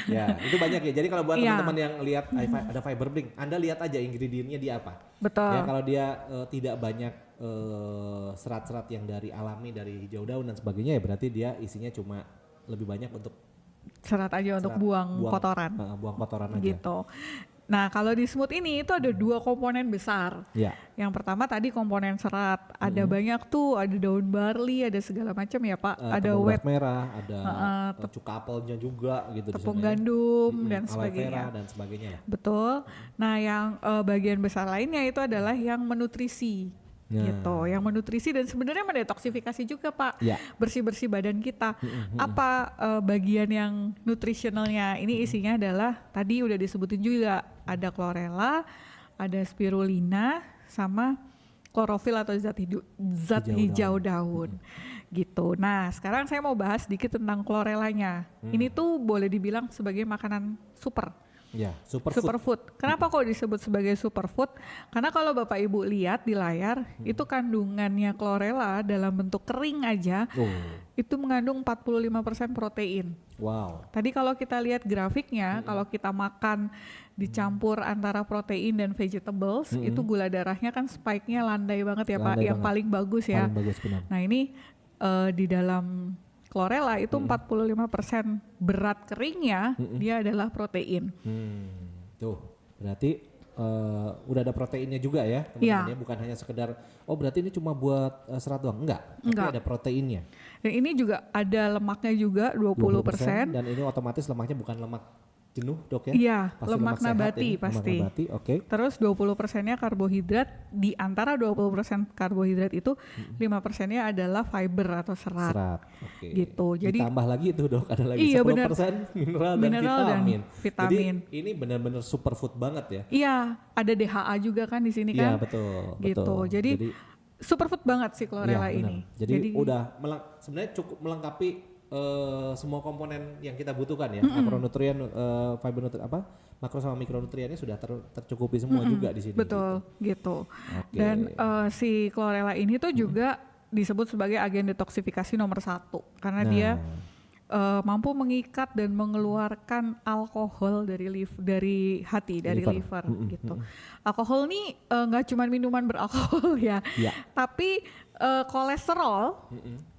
Ya, itu banyak ya. Jadi kalau buat teman-teman yang lihat ada fiber drink, Anda lihat aja ingredientnya di apa.
Betul.
Ya, kalau dia tidak banyak serat-serat yang dari alami, dari hijau daun dan sebagainya, ya berarti dia isinya cuma lebih banyak untuk
serat aja untuk buang kotoran.
Buang kotoran aja.
Gitu. Nah, kalau di smooth ini itu ada 2 komponen besar.
Ya.
Yang pertama tadi komponen serat, ada banyak tuh, ada daun barley, ada segala macam ya Pak, ada
wheat merah, ada cuka apelnya juga gitu,
tepung gandum dan
aloe
sebagainya.
vera dan sebagainya lah.
Betul. Nah, yang bagian besar lainnya itu adalah yang menutrisi. Gitu, yang menutrisi dan sebenarnya mendetoksifikasi juga Pak, bersih-bersih badan kita. Apa bagian yang nutritionalnya? Ini isinya adalah tadi udah disebutin juga, ada chlorella, ada spirulina, sama klorofil atau zat hijau daun. Gitu. Nah, sekarang saya mau bahas sedikit tentang chlorellanya. Ini tuh boleh dibilang sebagai makanan super.
Ya,
superfood. Kenapa kok disebut sebagai superfood? Karena kalau Bapak Ibu lihat di layar, itu kandungannya chlorella dalam bentuk kering aja, itu mengandung 45% protein.
Wow.
Tadi kalau kita lihat grafiknya, kalau kita makan dicampur antara protein dan vegetables, itu gula darahnya kan spike-nya landai banget ya Pak, yang paling bagus ya.
Paling bagus, benar.
Nah ini di dalam chlorella itu 45% berat keringnya dia adalah protein.
Tuh, berarti udah ada proteinnya juga ya teman-teman ya, bukan hanya sekedar berarti ini cuma buat serat doang, enggak, tapi ada proteinnya.
Dan ini juga ada lemaknya juga 20%.
Dan ini otomatis lemaknya bukan lemak jenuh dok ya?
Iya,
pasti
lemak nabati
ini,
pasti.
Lemak nabati, oke.
Terus 20%-nya karbohidrat, di antara 20% karbohidrat itu 5%-nya adalah fiber atau serat. Serat, oke. Gitu. Jadi
ditambah lagi itu dok, ada lagi 10% mineral dan vitamin. Jadi ini benar-benar superfood banget ya?
Iya, ada DHA juga kan di sini kan?
Iya betul.
Gitu.
Betul.
Jadi superfood banget sih chlorella ini.
Jadi udah sebenarnya cukup melengkapi semua komponen yang kita butuhkan ya, makronutrien, fiber makro sama mikronutriennya sudah tercukupi semua juga di sini.
Betul, gitu. Okay. Dan si chlorella ini tuh juga disebut sebagai agen detoksifikasi nomor 1 karena dia mampu mengikat dan mengeluarkan alkohol dari hati, dari liver gitu. Alkohol nih nggak cuma minuman beralkohol ya, tapi kolesterol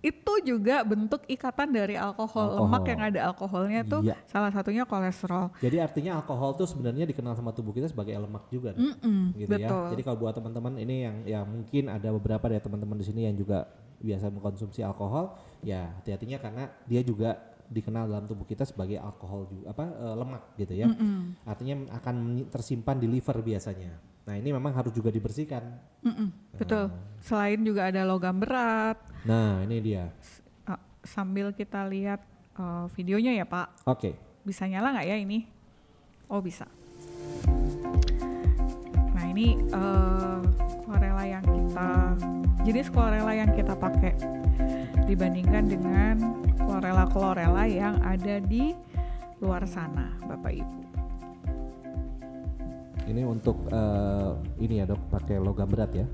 itu juga bentuk ikatan dari alkohol. Lemak yang ada alkoholnya tuh salah satunya kolesterol.
Jadi artinya alkohol tuh sebenarnya dikenal sama tubuh kita sebagai lemak juga, gitu
betul.
Ya. Jadi kalau buat teman-teman ini yang mungkin ada beberapa dari teman-teman di sini yang juga biasa mengkonsumsi alkohol, ya hati-hatinya karena dia juga dikenal dalam tubuh kita sebagai alkohol juga, lemak gitu ya. Artinya akan tersimpan di liver biasanya. Nah ini memang harus juga dibersihkan.
Betul. Selain juga ada logam berat.
Nah ini dia.
Sambil kita lihat videonya ya Pak.
Oke.
Bisa nyala nggak ya ini? Oh bisa. Nah ini chlorella yang jenis chlorella yang kita pakai dibandingkan dengan chlorella yang ada di luar sana, Bapak Ibu.
Ini untuk ini ya dok, pakai logam berat ya?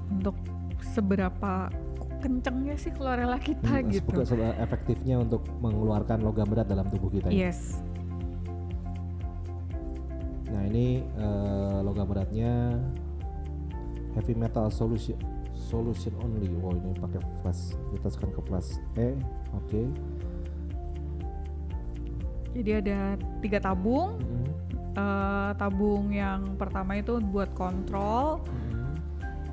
Untuk seberapa kencengnya sih chlorella kita gitu?
Efektifnya untuk mengeluarkan logam berat dalam tubuh kita.
Yes.
Nah ini logam beratnya heavy metal solution only. Wow ini pakai flash, kita tekan ke flash oke.
Jadi ada 3 tabung. Tabung yang pertama itu buat kontrol,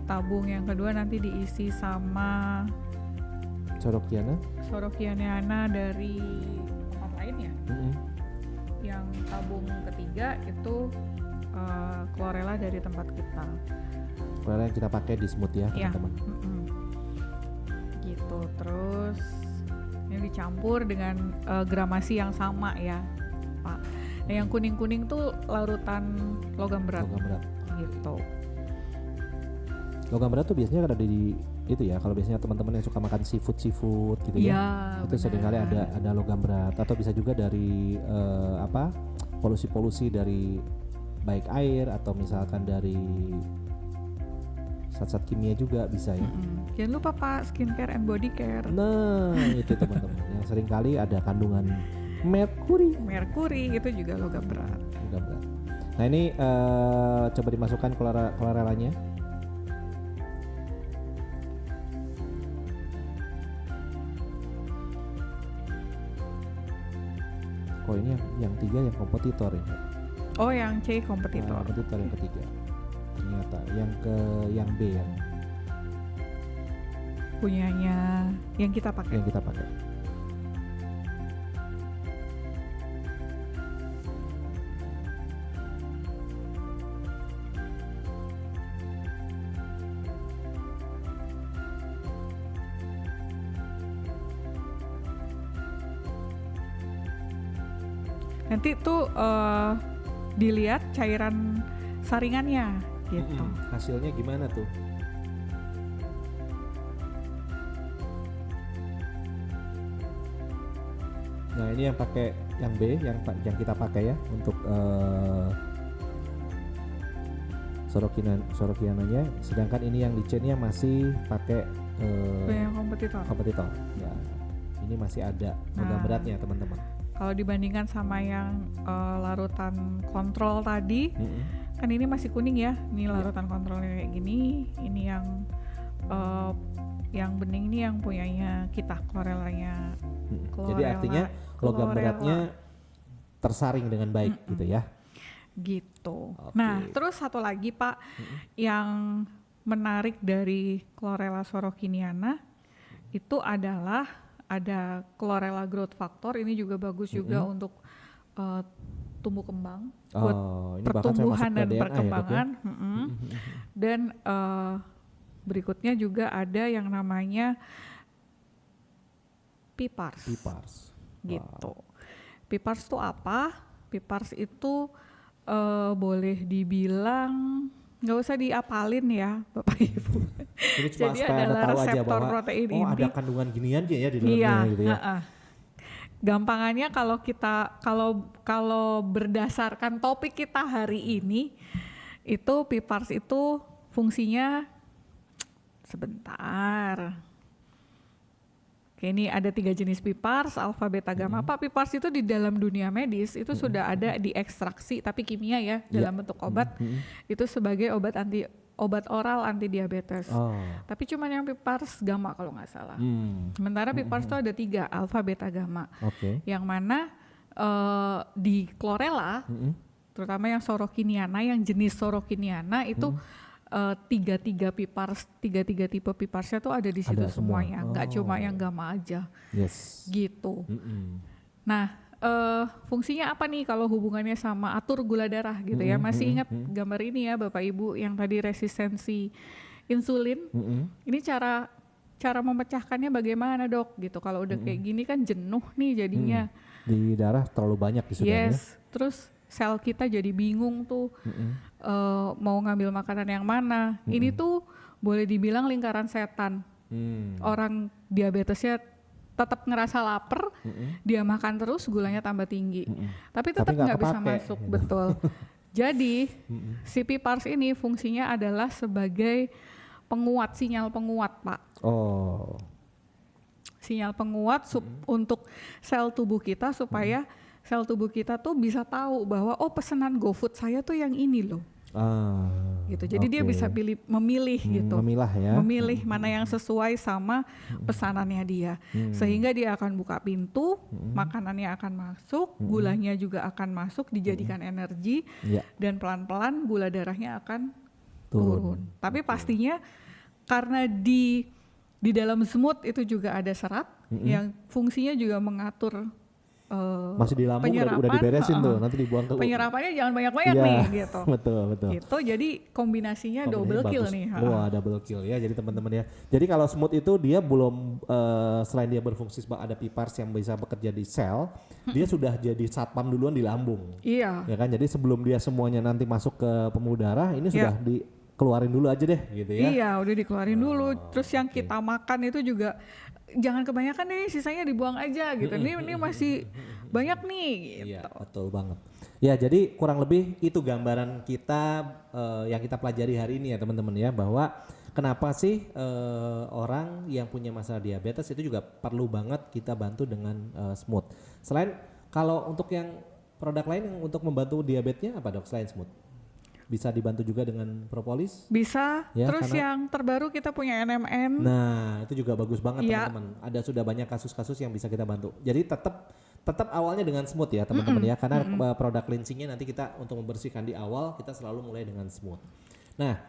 tabung yang kedua nanti diisi sama Sorokiana dari tempat lain ya. Yang tabung ketiga itu chlorella dari tempat kita.
Chlorella yang kita pakai di smooth ya teman-teman.
Gitu, terus ini dicampur dengan gramasi yang sama ya Pak. Nah yang kuning-kuning tuh larutan logam berat. Gitu.
Logam berat tuh biasanya ada di itu ya, kalau biasanya teman-teman yang suka makan seafood gitu ya, itu seringkali ada logam berat, atau bisa juga dari polusi dari baik air atau misalkan dari zat-zat kimia juga bisa ya.
Jangan lupa Pak, skincare and body care.
Nah itu teman-teman yang seringkali ada kandungan merkuri
itu juga logam berat.
Nah ini coba dimasukkan chlorellanya. Oh ini yang 3 yang kompetitor ya.
Oh yang C kompetitor.
Kompetitor yang ketiga. Ternyata yang B ya.
Punyanya yang kita pakai. Nanti tuh dilihat cairan saringannya gitu.
Hasilnya gimana tuh? Nah ini yang pakai yang B, yang kita pakai ya untuk Sorokiananya, sedangkan ini yang di C-nya masih pakai
yang kompetitor.
Ya, ini masih ada logam beratnya teman-teman.
Kalau dibandingkan sama yang larutan kontrol tadi, kan ini masih kuning ya. Ini larutan kontrolnya kayak gini. Ini yang bening ini yang punyanya kita, chlorellanya.
Jadi artinya logam beratnya tersaring dengan baik gitu ya.
Gitu. Okay. Nah, terus satu lagi Pak, yang menarik dari chlorella sorokiniana itu adalah ada chlorella growth factor. Ini juga bagus juga untuk tumbuh kembang, buat pertumbuhan dan perkembangan. Ya, dan berikutnya juga ada yang namanya PIPARS. Gitu. PIPARS itu apa? PIPARS itu boleh dibilang nggak usah diapalin ya Bapak Ibu. Jadi adalah reseptor protein inti.
Ada kandungan ginian ya di dalamnya gitu ya.
Gampangannya kalau berdasarkan topik kita hari ini, itu PIPARS itu fungsinya sebentar. Oke, ini ada 3 jenis PIPARS, alfa, beta, gamma. Pak, PIPARS itu di dalam dunia medis itu sudah ada diekstraksi, tapi kimia ya, dalam bentuk obat. Itu sebagai obat oral anti diabetes. Tapi cuman yang PIPARS gamma kalau nggak salah. Sementara PIPARS itu ada 3, alfa, beta, gamma. Yang mana di chlorella, terutama yang sorokiniana, yang jenis sorokiniana itu tiga tipe PIPARSnya tuh ada di situ semuanya, nggak cuma yang gamma aja. Gitu. Nah, fungsinya apa nih kalau hubungannya sama atur gula darah gitu ya? Masih ingat gambar ini ya Bapak Ibu yang tadi resistensi insulin? Ini cara memecahkannya bagaimana Dok? Gitu. Kalau udah kayak gini kan jenuh nih jadinya.
Di darah terlalu banyak di ya.
Terus sel kita jadi bingung tuh mau ngambil makanan yang mana. Ini tuh boleh dibilang lingkaran setan. Orang diabetesnya tetap ngerasa lapar, dia makan terus gulanya tambah tinggi. Tapi tetap nggak bisa masuk, betul. Jadi si PIPARS ini fungsinya adalah sebagai penguat, sinyal penguat Pak. Sinyal penguat untuk sel tubuh kita supaya sel tubuh kita tuh bisa tahu bahwa pesanan GoFood saya tuh yang ini loh. Gitu. Jadi dia bisa memilih gitu. Memilih mana yang sesuai sama pesanannya dia. Sehingga dia akan buka pintu, makanannya akan masuk, gulanya juga akan masuk, dijadikan energi, dan pelan-pelan gula darahnya akan turun. Tapi pastinya karena di dalam semut itu juga ada serat yang fungsinya juga mengatur
masih di lambung udah diberesin tuh, nanti dibuang ke
penyerapannya jangan banyak-banyak nih gitu.
Betul.
Gitu, jadi kombinasinya double kill nih.
Wah, double kill ya. Jadi teman-teman ya. Jadi kalau semut itu dia belum selain dia berfungsi sebagai ada pipars yang bisa bekerja di sel, dia sudah jadi satpam duluan di lambung.
Iya.
Ya kan? Jadi sebelum dia semuanya nanti masuk ke pembuluh darah, ini sudah dikeluarin dulu aja deh gitu ya.
Iya, udah dikeluarin dulu. Terus yang kita makan itu juga jangan kebanyakan nih, sisanya dibuang aja gitu. Ini masih banyak nih gitu.
Iya, betul banget. Ya, jadi kurang lebih itu gambaran kita yang kita pelajari hari ini ya teman-teman ya, bahwa kenapa sih orang yang punya masalah diabetes itu juga perlu banget kita bantu dengan Smooth. Selain kalau untuk yang produk lain yang untuk membantu diabetesnya apa dok selain Smooth? Bisa dibantu juga dengan propolis?
Bisa. Ya, terus yang terbaru kita punya NMN.
Nah, itu juga bagus banget teman-teman. Ada sudah banyak kasus-kasus yang bisa kita bantu. Jadi tetap awalnya dengan Smooth ya teman-teman ya, karena produk cleansingnya nanti kita untuk membersihkan di awal kita selalu mulai dengan Smooth. Nah,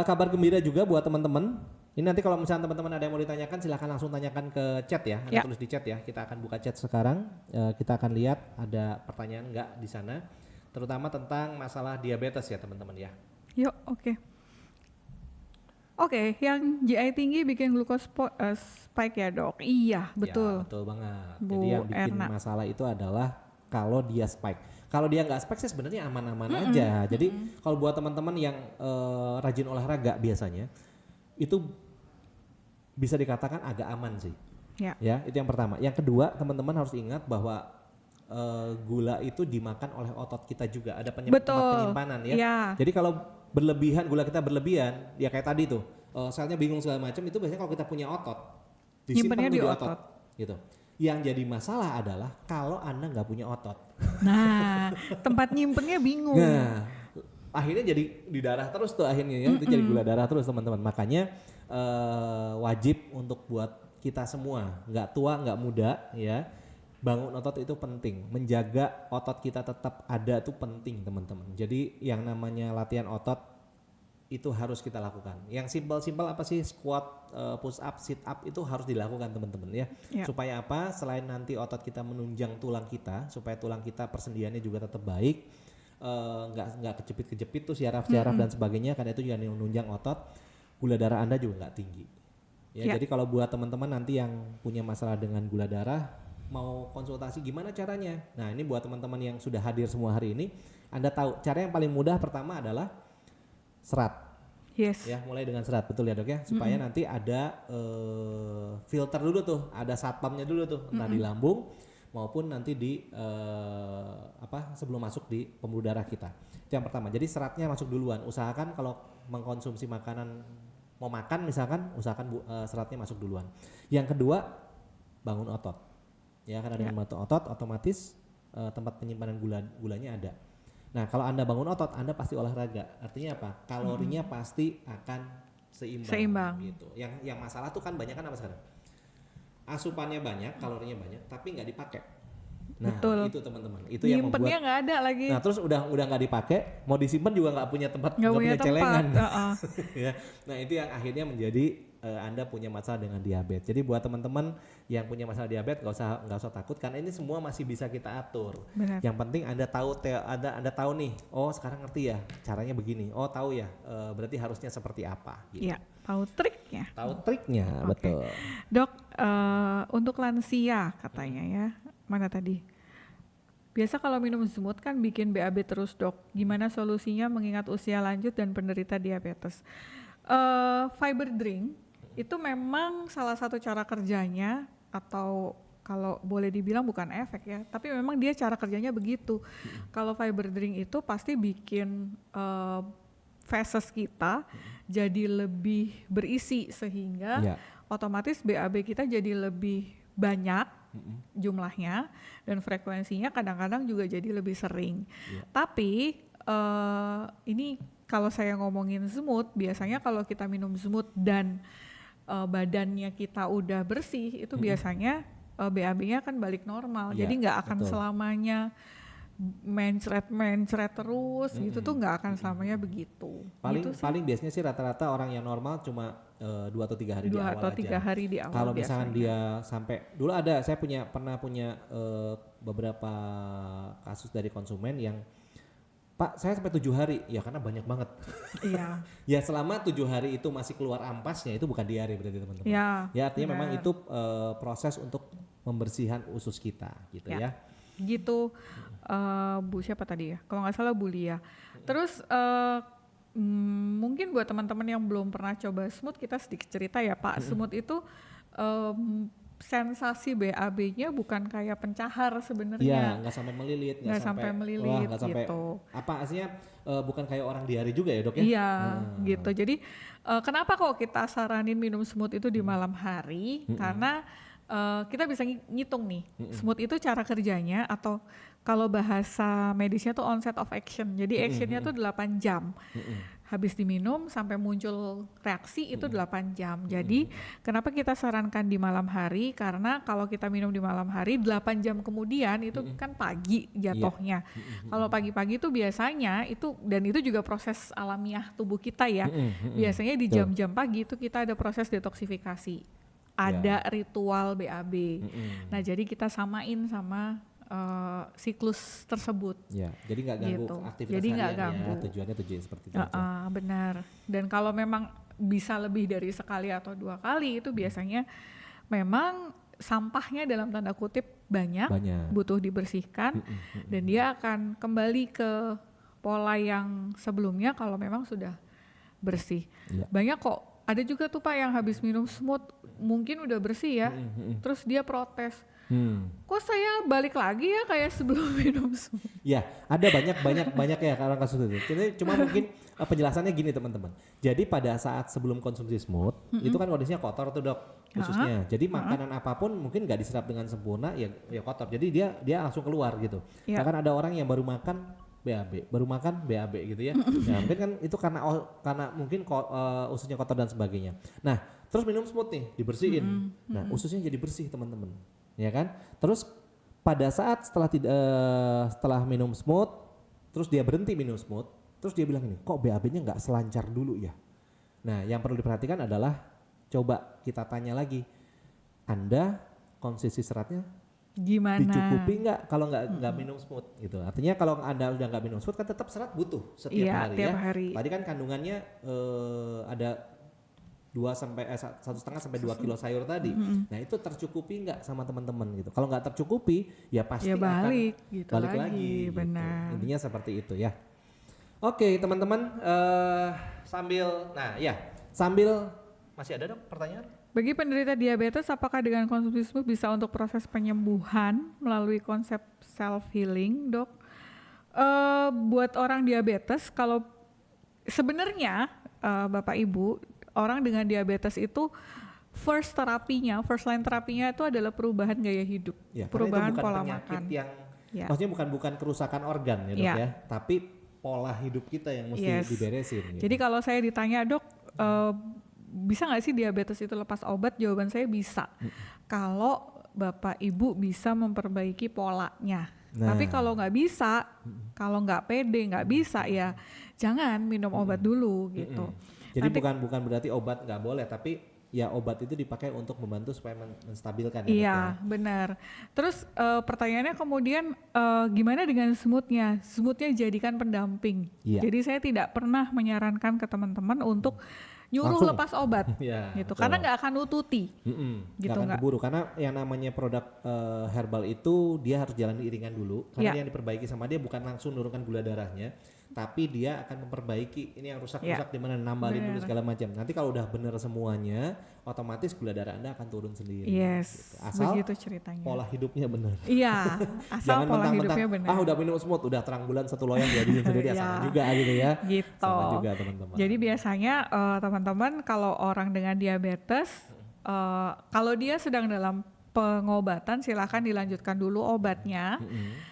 kabar gembira juga buat teman-teman. Ini nanti kalau misalnya teman-teman ada yang mau ditanyakan silahkan langsung tanyakan ke chat ya. Anda tulis di chat ya. Kita akan buka chat sekarang. Kita akan lihat ada pertanyaan enggak di sana. Terutama tentang masalah diabetes ya teman-teman ya.
Yuk, oke. Oke, yang GI tinggi bikin glukos spike ya dok? Iya, betul.
Ya, betul banget. Jadi yang bikin masalah itu adalah kalau dia spike. Kalau dia nggak spike sih sebenarnya aman-aman aja. Jadi kalau buat teman-teman yang rajin olahraga biasanya, itu bisa dikatakan agak aman sih. Ya, itu yang pertama. Yang kedua, teman-teman harus ingat bahwa gula itu dimakan oleh otot kita juga, ada tempat penyimpanan ya. Jadi kalau berlebihan, gula kita berlebihan, ya kayak tadi tuh, selnya bingung segala macam, itu biasanya kalau kita punya otot, disimpan di otot gitu. Yang jadi masalah adalah kalau Anda nggak punya otot.
Nah, tempat nyimpennya bingung.
Nah, akhirnya jadi di darah terus tuh akhirnya ya, itu jadi gula darah terus teman-teman. Makanya wajib untuk buat kita semua, nggak tua nggak muda ya, bangun otot itu penting, menjaga otot kita tetap ada tuh penting teman-teman. Jadi yang namanya latihan otot itu harus kita lakukan. Yang simpel-simpel apa sih, squat, push up, sit up itu harus dilakukan teman-teman ya. Supaya apa? Selain nanti otot kita menunjang tulang kita, supaya tulang kita persendiannya juga tetap baik, nggak kejepit-kejepit tuh syaraf-syaraf dan sebagainya, karena itu juga menunjang otot. Gula darah Anda juga nggak tinggi. Ya, jadi kalau buat teman-teman nanti yang punya masalah dengan gula darah, mau konsultasi gimana caranya? Nah, ini buat teman-teman yang sudah hadir semua hari ini, Anda tahu cara yang paling mudah pertama adalah serat.
Yes.
Ya, mulai dengan serat, betul ya dok ya, supaya nanti ada filter dulu tuh, ada satpamnya dulu tuh, entah di lambung maupun nanti di sebelum masuk di pembuluh darah kita. Itu yang pertama. Jadi seratnya masuk duluan. Usahakan kalau mengkonsumsi makanan, mau makan misalkan, usahakan seratnya masuk duluan. Yang kedua, bangun otot. Ya, karena dengan membantu otot otomatis tempat penyimpanan gulanya ada. Nah, kalau Anda bangun otot, Anda pasti olahraga. Artinya apa? Kalorinya pasti akan seimbang. Gitu. Yang masalah tuh kan banyak kan apa sekarang? Asupannya banyak, kalorinya banyak, tapi nggak dipakai. Nah, itu teman-teman. Itu yang membuat
nyimpennya nggak ada lagi.
Nah, terus udah nggak dipakai, mau disimpan juga nggak punya tempat, nggak punya celengan. Ya. Nah, itu yang akhirnya menjadi Anda punya masalah dengan diabetes. Jadi buat teman-teman yang punya masalah diabetes nggak usah takut, karena ini semua masih bisa kita atur.
Benar.
Yang penting Anda tahu nih, oh sekarang ngerti ya caranya begini. Oh tahu ya, berarti harusnya seperti apa. Gitu.
Iya, tahu triknya.
Tahu triknya, betul.
Dok, untuk lansia katanya ya, mana tadi? Biasa kalau minum Smooth kan bikin BAB terus dok. Gimana solusinya mengingat usia lanjut dan penderita diabetes? Fiber drink itu memang salah satu cara kerjanya, atau kalau boleh dibilang bukan efek ya, tapi memang dia cara kerjanya begitu. Kalau fiber drink itu pasti bikin feses kita jadi lebih berisi, sehingga otomatis BAB kita jadi lebih banyak jumlahnya, dan frekuensinya kadang-kadang juga jadi lebih sering. Tapi ini kalau saya ngomongin Smooth, biasanya kalau kita minum Smooth dan badannya kita udah bersih, itu biasanya BAB-nya akan balik normal. Jadi nggak akan selamanya mencret terus gitu tuh nggak akan selamanya begitu.
Paling
Gitu sih.
paling biasanya sih rata-rata orang yang normal cuma 2 atau 3 hari di
2
awal
atau
aja.
3 hari di awal
Kalau misalkan
biasanya.
dia sampai dulu saya pernah punya beberapa kasus dari konsumen yang Pak saya sampai 7 hari ya karena banyak banget.
Iya.
Ya selama 7 hari itu masih keluar ampasnya itu bukan diare berarti teman-teman.
Ya,
Ya artinya memang
benar.
itu proses untuk pembersihan usus kita gitu ya.
Gitu. Bu siapa tadi ya? Kalau nggak salah Bu Lia. Terus mungkin buat teman-teman yang belum pernah coba smooth, kita sedikit cerita ya Pak. Smooth itu sensasi BAB-nya bukan kayak pencahar
Iya,
sebenarnya.
nggak sampai melilit,
Nggak sampai melilit
nggak sampai
gitu.
apa aslinya bukan kayak orang diare juga ya dok ya?
Iya, gitu. Jadi kenapa kok kita saranin minum smooth itu di malam hari? Karena kita bisa ngitung nih, smooth itu cara kerjanya atau kalau bahasa medisnya tuh onset of action. Jadi actionnya tuh 8 jam. Habis diminum sampai muncul reaksi itu 8 jam. Jadi kenapa kita sarankan di malam hari? Karena kalau kita minum di malam hari 8 jam kemudian itu kan pagi jatuhnya. Kalau pagi-pagi itu biasanya itu, dan itu juga proses alamiah tubuh kita ya. Biasanya di jam-jam pagi itu kita ada proses detoksifikasi. Ada ritual BAB. Nah jadi kita samain sama siklus tersebut.
Ya, jadi nggak ganggu
Gitu.
aktivitas
Jadi nggak
harian ya.
ganggu.
Tujuannya seperti itu aja.
Benar. Dan kalau memang bisa lebih dari sekali atau 2 kali itu biasanya memang sampahnya dalam tanda kutip banyak. Butuh dibersihkan dan dia akan kembali ke pola yang sebelumnya kalau memang sudah bersih. Banyak kok, ada juga tuh Pak yang habis minum smooth mungkin udah bersih ya, terus dia protes. Kok saya balik lagi ya kayak sebelum minum smooth?
Ya, ada banyak ya orang kasus itu. Jadi cuma mungkin penjelasannya gini teman-teman. Jadi pada saat sebelum konsumsi smooth, itu kan kondisinya kotor tuh dok, khususnya. Jadi makanan apapun mungkin nggak diserap dengan sempurna, ya kotor. Jadi dia langsung keluar gitu. Bahkan ada orang yang baru makan BAB gitu ya. Ya mungkin kan itu karena mungkin ususnya kotor dan sebagainya. Nah, terus minum smooth nih, dibersihin. Nah, ususnya jadi bersih teman-teman. Ya kan? Terus pada saat setelah minum smooth, terus dia berhenti minum smooth, terus dia bilang ini, kok BAB-nya nggak selancar dulu ya? Nah, yang perlu diperhatikan adalah coba kita tanya lagi, Anda konsumsi seratnya
Gimana?
dicukupi nggak kalau nggak minum smooth gitu. Artinya kalau Anda udah nggak minum smooth kan tetap serat butuh setiap hari
tiap
ya.
hari.
Tadi kan kandungannya ada 1,5 sampai 2 kilo sayur tadi. Nah itu tercukupi nggak sama teman-teman gitu. Kalau nggak tercukupi ya pasti
balik
akan
gitu
balik lagi.
benar.
Gitu. Intinya seperti itu ya. Oke teman-teman, sambil masih ada dok pertanyaan?
Bagi penderita diabetes, apakah dengan konsumsi smooth bisa untuk proses penyembuhan melalui konsep self healing, dok? Buat orang diabetes, kalau sebenarnya Bapak Ibu, orang dengan diabetes itu first line terapinya itu adalah perubahan gaya hidup,
Ya,
perubahan
itu bukan
pola
penyakit
makan.
Maksudnya bukan kerusakan organ ya dok ya, tapi pola hidup kita yang mesti diberesin. Gitu.
Jadi kalau saya ditanya dok, bisa nggak sih diabetes itu lepas obat? Jawaban saya bisa. Kalau Bapak Ibu bisa memperbaiki polanya. Tapi kalau nggak bisa, kalau nggak pede, nggak bisa ya jangan minum obat dulu gitu.
Jadi bukan berarti obat nggak boleh, tapi ya obat itu dipakai untuk membantu supaya menstabilkan.
Iya, benar. Terus pertanyaannya kemudian gimana dengan smoothnya? Smoothnya jadikan pendamping. Jadi saya tidak pernah menyarankan ke teman-teman untuk nyuruh
langsung
lepas obat, gitu. Karena nggak akan nututi, gitu
nggak akan keburu. Karena yang namanya produk herbal itu dia harus jalan iringan dulu. Karena yang diperbaiki sama dia bukan langsung menurunkan gula darahnya, tapi dia akan memperbaiki ini yang rusak-rusak di mana nambahin dulu segala macam. Nanti kalau udah bener semuanya, otomatis gula darah Anda akan turun sendiri.
Yes,
gitu. Asal
begitu ceritanya.
pola hidupnya bener.
Iya, asal pola hidupnya benar.
Udah minum smooth, udah terang bulan 1 loyang dihabisin sendiri, sama juga gitu ya.
Gitu.
Sama juga teman-teman.
Jadi biasanya teman-teman kalau orang dengan diabetes, kalau dia sedang dalam pengobatan silakan dilanjutkan dulu obatnya.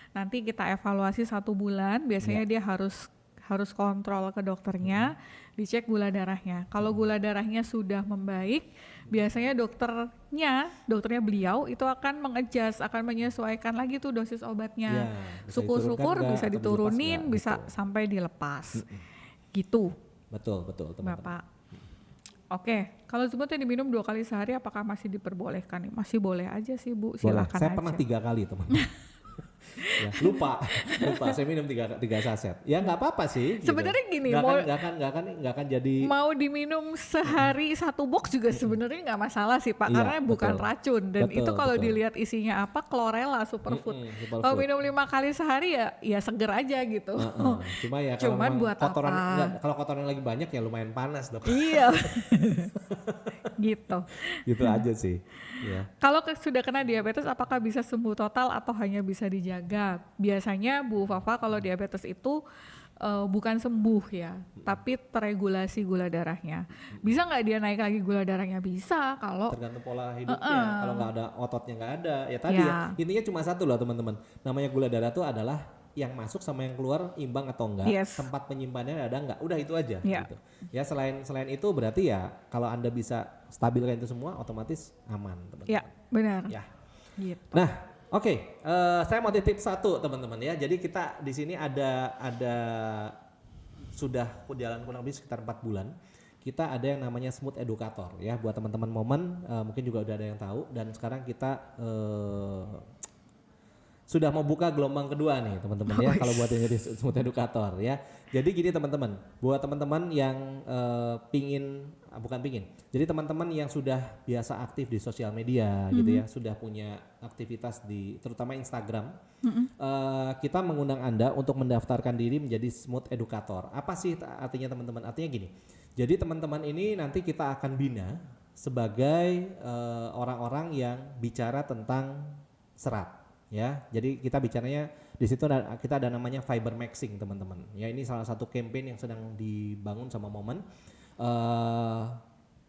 Nanti kita evaluasi 1 bulan. Biasanya dia harus kontrol ke dokternya, dicek gula darahnya. Kalau gula darahnya sudah membaik, biasanya dokternya beliau itu akan mengadjust, akan menyesuaikan lagi tuh dosis obatnya.
Ya, bisa
Syukur-syukur
diturunkan
bisa
nggak atau dilepas
diturunin,
nggak,
bisa
gitu.
sampai dilepas. Gitu,
Betul teman-teman.
Bapak. Oke, kalau semut yang diminum 2 kali sehari apakah masih diperbolehkan nih? Masih boleh aja sih Bu,
Boleh.
silakan
Saya
aja.
pernah 3 kali teman. Ya, lupa saya minum 3 saset ya nggak apa-apa sih gitu.
Sebenarnya gini,
nggak akan jadi
mau diminum sehari 1 box juga sebenarnya nggak masalah sih Pak,
Iya,
karena bukan
betul.
racun dan
Betul,
itu kalau
betul.
dilihat isinya apa, chlorella superfood.
superfood.
Kalau minum 5 kali sehari ya seger aja gitu.
Cuma ya kalau
Cuman
memang
buat
kotoran
apa?
kalau kotoran lagi banyak ya lumayan panas dok.
Iya. Gitu.
Gitu aja sih. Ya.
Kalau sudah kena diabetes apakah bisa sembuh total atau hanya bisa dijaga? Biasanya Bu Fafa kalau diabetes itu bukan sembuh ya, tapi terregulasi gula darahnya. Bisa nggak dia naik lagi gula darahnya? Bisa kalau
Tergantung pola hidupnya. Kalau nggak ada ototnya nggak ada. Ya tadi ya. Intinya cuma satu loh teman-teman. Namanya gula darah itu adalah yang masuk sama yang keluar imbang atau enggak, tempat penyimpanannya ada enggak, udah itu aja gitu. Ya selain itu berarti ya kalau Anda bisa stabilkan itu semua otomatis aman teman-teman.
Ya benar.
Ya.
Gitu.
Nah oke, saya mau titip satu teman-teman ya. Jadi kita di sini ada sudah jalan kurang lebih sekitar 4 bulan. Kita ada yang namanya Smooth Educator ya buat teman-teman momen mungkin juga udah ada yang tahu dan sekarang kita sudah mau buka gelombang kedua nih teman-teman ya kalau buat yang jadi Smooth Educator ya. Jadi gini teman-teman, buat teman-teman yang jadi teman-teman yang sudah biasa aktif di sosial media gitu ya, sudah punya aktivitas di terutama Instagram, kita mengundang Anda untuk mendaftarkan diri menjadi Smooth Educator. Apa sih artinya teman-teman? Artinya gini, jadi teman-teman ini nanti kita akan bina sebagai orang-orang yang bicara tentang serat. Ya, jadi kita bicaranya di situ kita ada namanya fiber maxing teman-teman. Ya ini salah satu campaign yang sedang dibangun sama Momen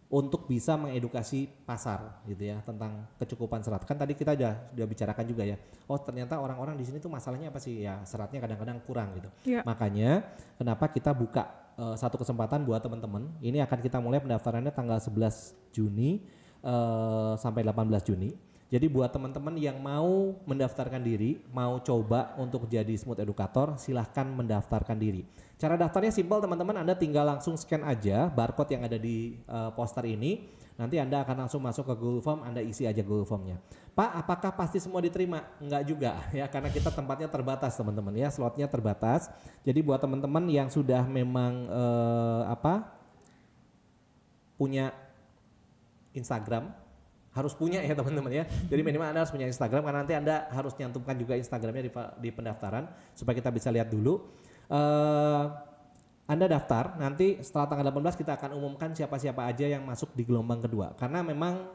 untuk bisa mengedukasi pasar gitu ya tentang kecukupan serat. Kan tadi kita sudah bicarakan juga ya. Oh ternyata orang-orang di sini tuh masalahnya apa sih? Ya seratnya kadang-kadang kurang gitu. Ya. Makanya kenapa kita buka satu kesempatan buat teman-teman. Ini akan kita mulai pendaftarannya tanggal 11 Juni sampai 18 Juni. Jadi buat teman-teman yang mau mendaftarkan diri, mau coba untuk jadi Smooth Educator, silahkan mendaftarkan diri. Cara daftarnya simpel teman-teman, Anda tinggal langsung scan aja barcode yang ada di poster ini. Nanti Anda akan langsung masuk ke Google Form, Anda isi aja Google Formnya. Pak, apakah pasti semua diterima? Enggak juga ya, karena kita tempatnya terbatas teman-teman ya, slotnya terbatas. Jadi buat teman-teman yang sudah memang punya Instagram, harus punya ya teman-teman ya. Jadi minimal Anda harus punya Instagram karena nanti Anda harus nyantumkan juga Instagramnya di pendaftaran supaya kita bisa lihat dulu. Anda daftar, nanti setelah tanggal 18 kita akan umumkan siapa-siapa aja yang masuk di gelombang kedua. Karena memang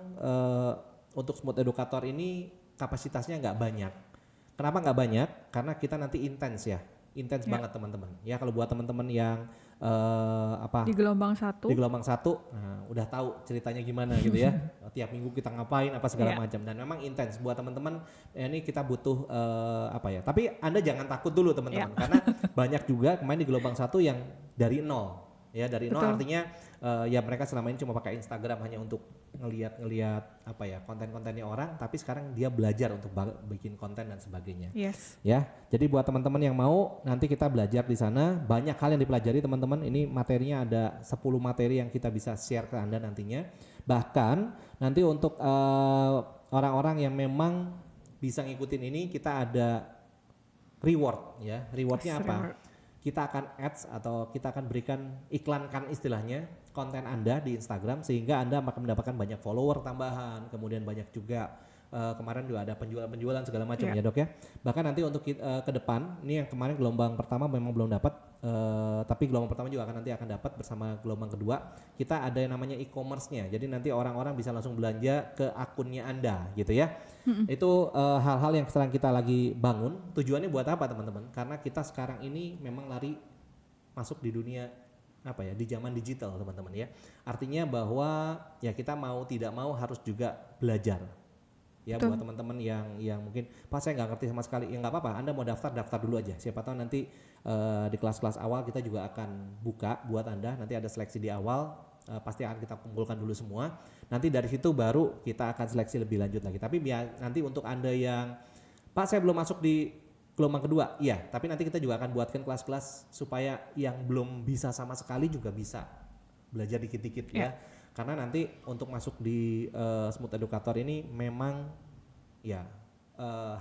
untuk Smooth Educator ini kapasitasnya nggak banyak. Kenapa nggak banyak? Karena kita nanti intens ya. Intens banget teman-teman. Ya kalau buat teman-teman yang
di gelombang 1.
Di gelombang 1, nah, udah tahu ceritanya gimana gitu ya. Tiap minggu kita ngapain apa segala macam dan memang intens buat teman-teman. Ini kita butuh Tapi Anda jangan takut dulu teman-teman karena banyak juga kemarin di gelombang 1 yang dari nol. Ya dari nol artinya ya mereka selama ini cuma pakai Instagram hanya untuk ngelihat konten-kontennya orang, tapi sekarang dia belajar untuk bikin konten dan sebagainya.
Yes.
Ya, jadi buat teman-teman yang mau nanti kita belajar di sana, banyak hal yang dipelajari teman-teman. Ini materinya ada 10 materi yang kita bisa share ke Anda nantinya. Bahkan nanti untuk orang-orang yang memang bisa ngikutin ini kita ada reward ya. Rewardnya apa? Kita akan ads atau kita akan berikan iklankan istilahnya konten Anda di Instagram sehingga Anda akan mendapatkan banyak follower tambahan, kemudian banyak juga kemarin juga ada penjualan segala macam ya dok ya. Bahkan nanti untuk ke depan ini yang kemarin gelombang pertama memang belum dapat, tapi gelombang pertama juga nanti akan dapat bersama gelombang kedua. Kita ada yang namanya e-commerce-nya, jadi nanti orang-orang bisa langsung belanja ke akunnya Anda gitu ya. Itu hal-hal yang sekarang kita lagi bangun. Tujuannya buat apa teman-teman? Karena kita sekarang ini memang lari masuk di dunia di zaman digital teman-teman ya. Artinya bahwa ya kita mau tidak mau harus juga belajar. Ya buat teman-teman yang mungkin Pak saya nggak ngerti sama sekali, ya nggak apa-apa, Anda mau daftar dulu aja. Siapa tahu nanti di kelas-kelas awal kita juga akan buka buat Anda, nanti ada seleksi di awal. pasti akan kita kumpulkan dulu semua. Nanti dari situ baru kita akan seleksi lebih lanjut lagi. Tapi nanti untuk Anda yang Pak saya belum masuk di gelombang kedua, iya. Tapi nanti kita juga akan buatkan kelas-kelas supaya yang belum bisa sama sekali juga bisa belajar dikit-dikit ya. Karena nanti untuk masuk di Smooth Educator ini memang ya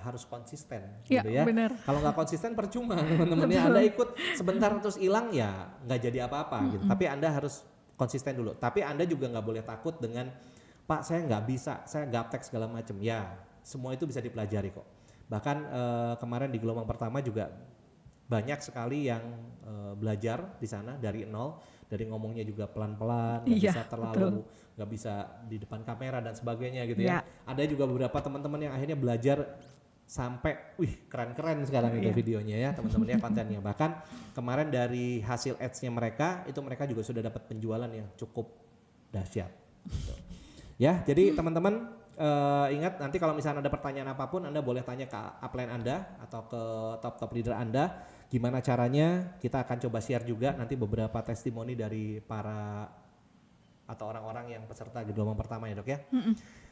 harus konsisten gitu ya.
Bener.
Kalau nggak konsisten percuma teman-teman ya. Anda ikut sebentar terus hilang ya nggak jadi apa-apa gitu. Tapi Anda harus konsisten dulu. Tapi Anda juga nggak boleh takut dengan Pak saya nggak bisa, saya gaptek segala macam. Ya semua itu bisa dipelajari kok. Bahkan kemarin di gelombang pertama juga banyak sekali yang belajar di sana dari nol, dari ngomongnya juga pelan-pelan, nggak bisa terlalu, nggak bisa di depan kamera dan sebagainya gitu ya. Ada juga beberapa teman-teman yang akhirnya belajar sampai, wih keren-keren sekarang itu videonya ya teman-teman ya kontennya. Bahkan kemarin dari hasil ads-nya mereka, itu mereka juga sudah dapat penjualan yang cukup dahsyat. Gitu. Ya, jadi teman-teman ingat nanti kalau misalnya ada pertanyaan apapun Anda boleh tanya ke upline Anda atau ke top leader Anda. Gimana caranya, kita akan coba share juga nanti beberapa testimoni dari para atau orang-orang yang peserta di gelombang pertama ya dok ya.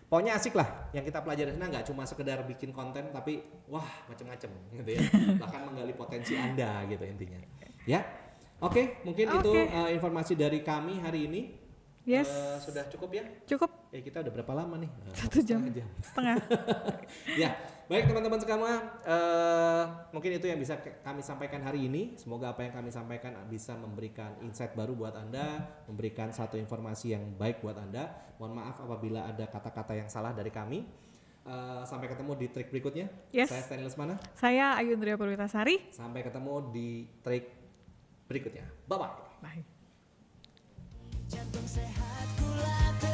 Pokoknya asik lah yang kita pelajari di sana, nggak cuma sekedar bikin konten tapi wah macam-macam gitu ya. Bahkan menggali potensi Anda gitu intinya. Ya, oke, mungkin itu informasi dari kami hari ini.
Yes.
Sudah cukup ya?
Cukup.
Kita udah berapa lama nih?
1 jam setengah.
Ya, baik teman-teman semua, mungkin itu yang bisa kami sampaikan hari ini. Semoga apa yang kami sampaikan bisa memberikan insight baru buat Anda, memberikan satu informasi yang baik buat Anda. Mohon maaf apabila ada kata-kata yang salah dari kami. Sampai ketemu di trik berikutnya.
Yes.
Saya Stanley Lesmana.
Saya Ayundria Purwitasari.
Sampai ketemu di trik berikutnya. Bye-bye.
Bye.
Jantung sehat, gula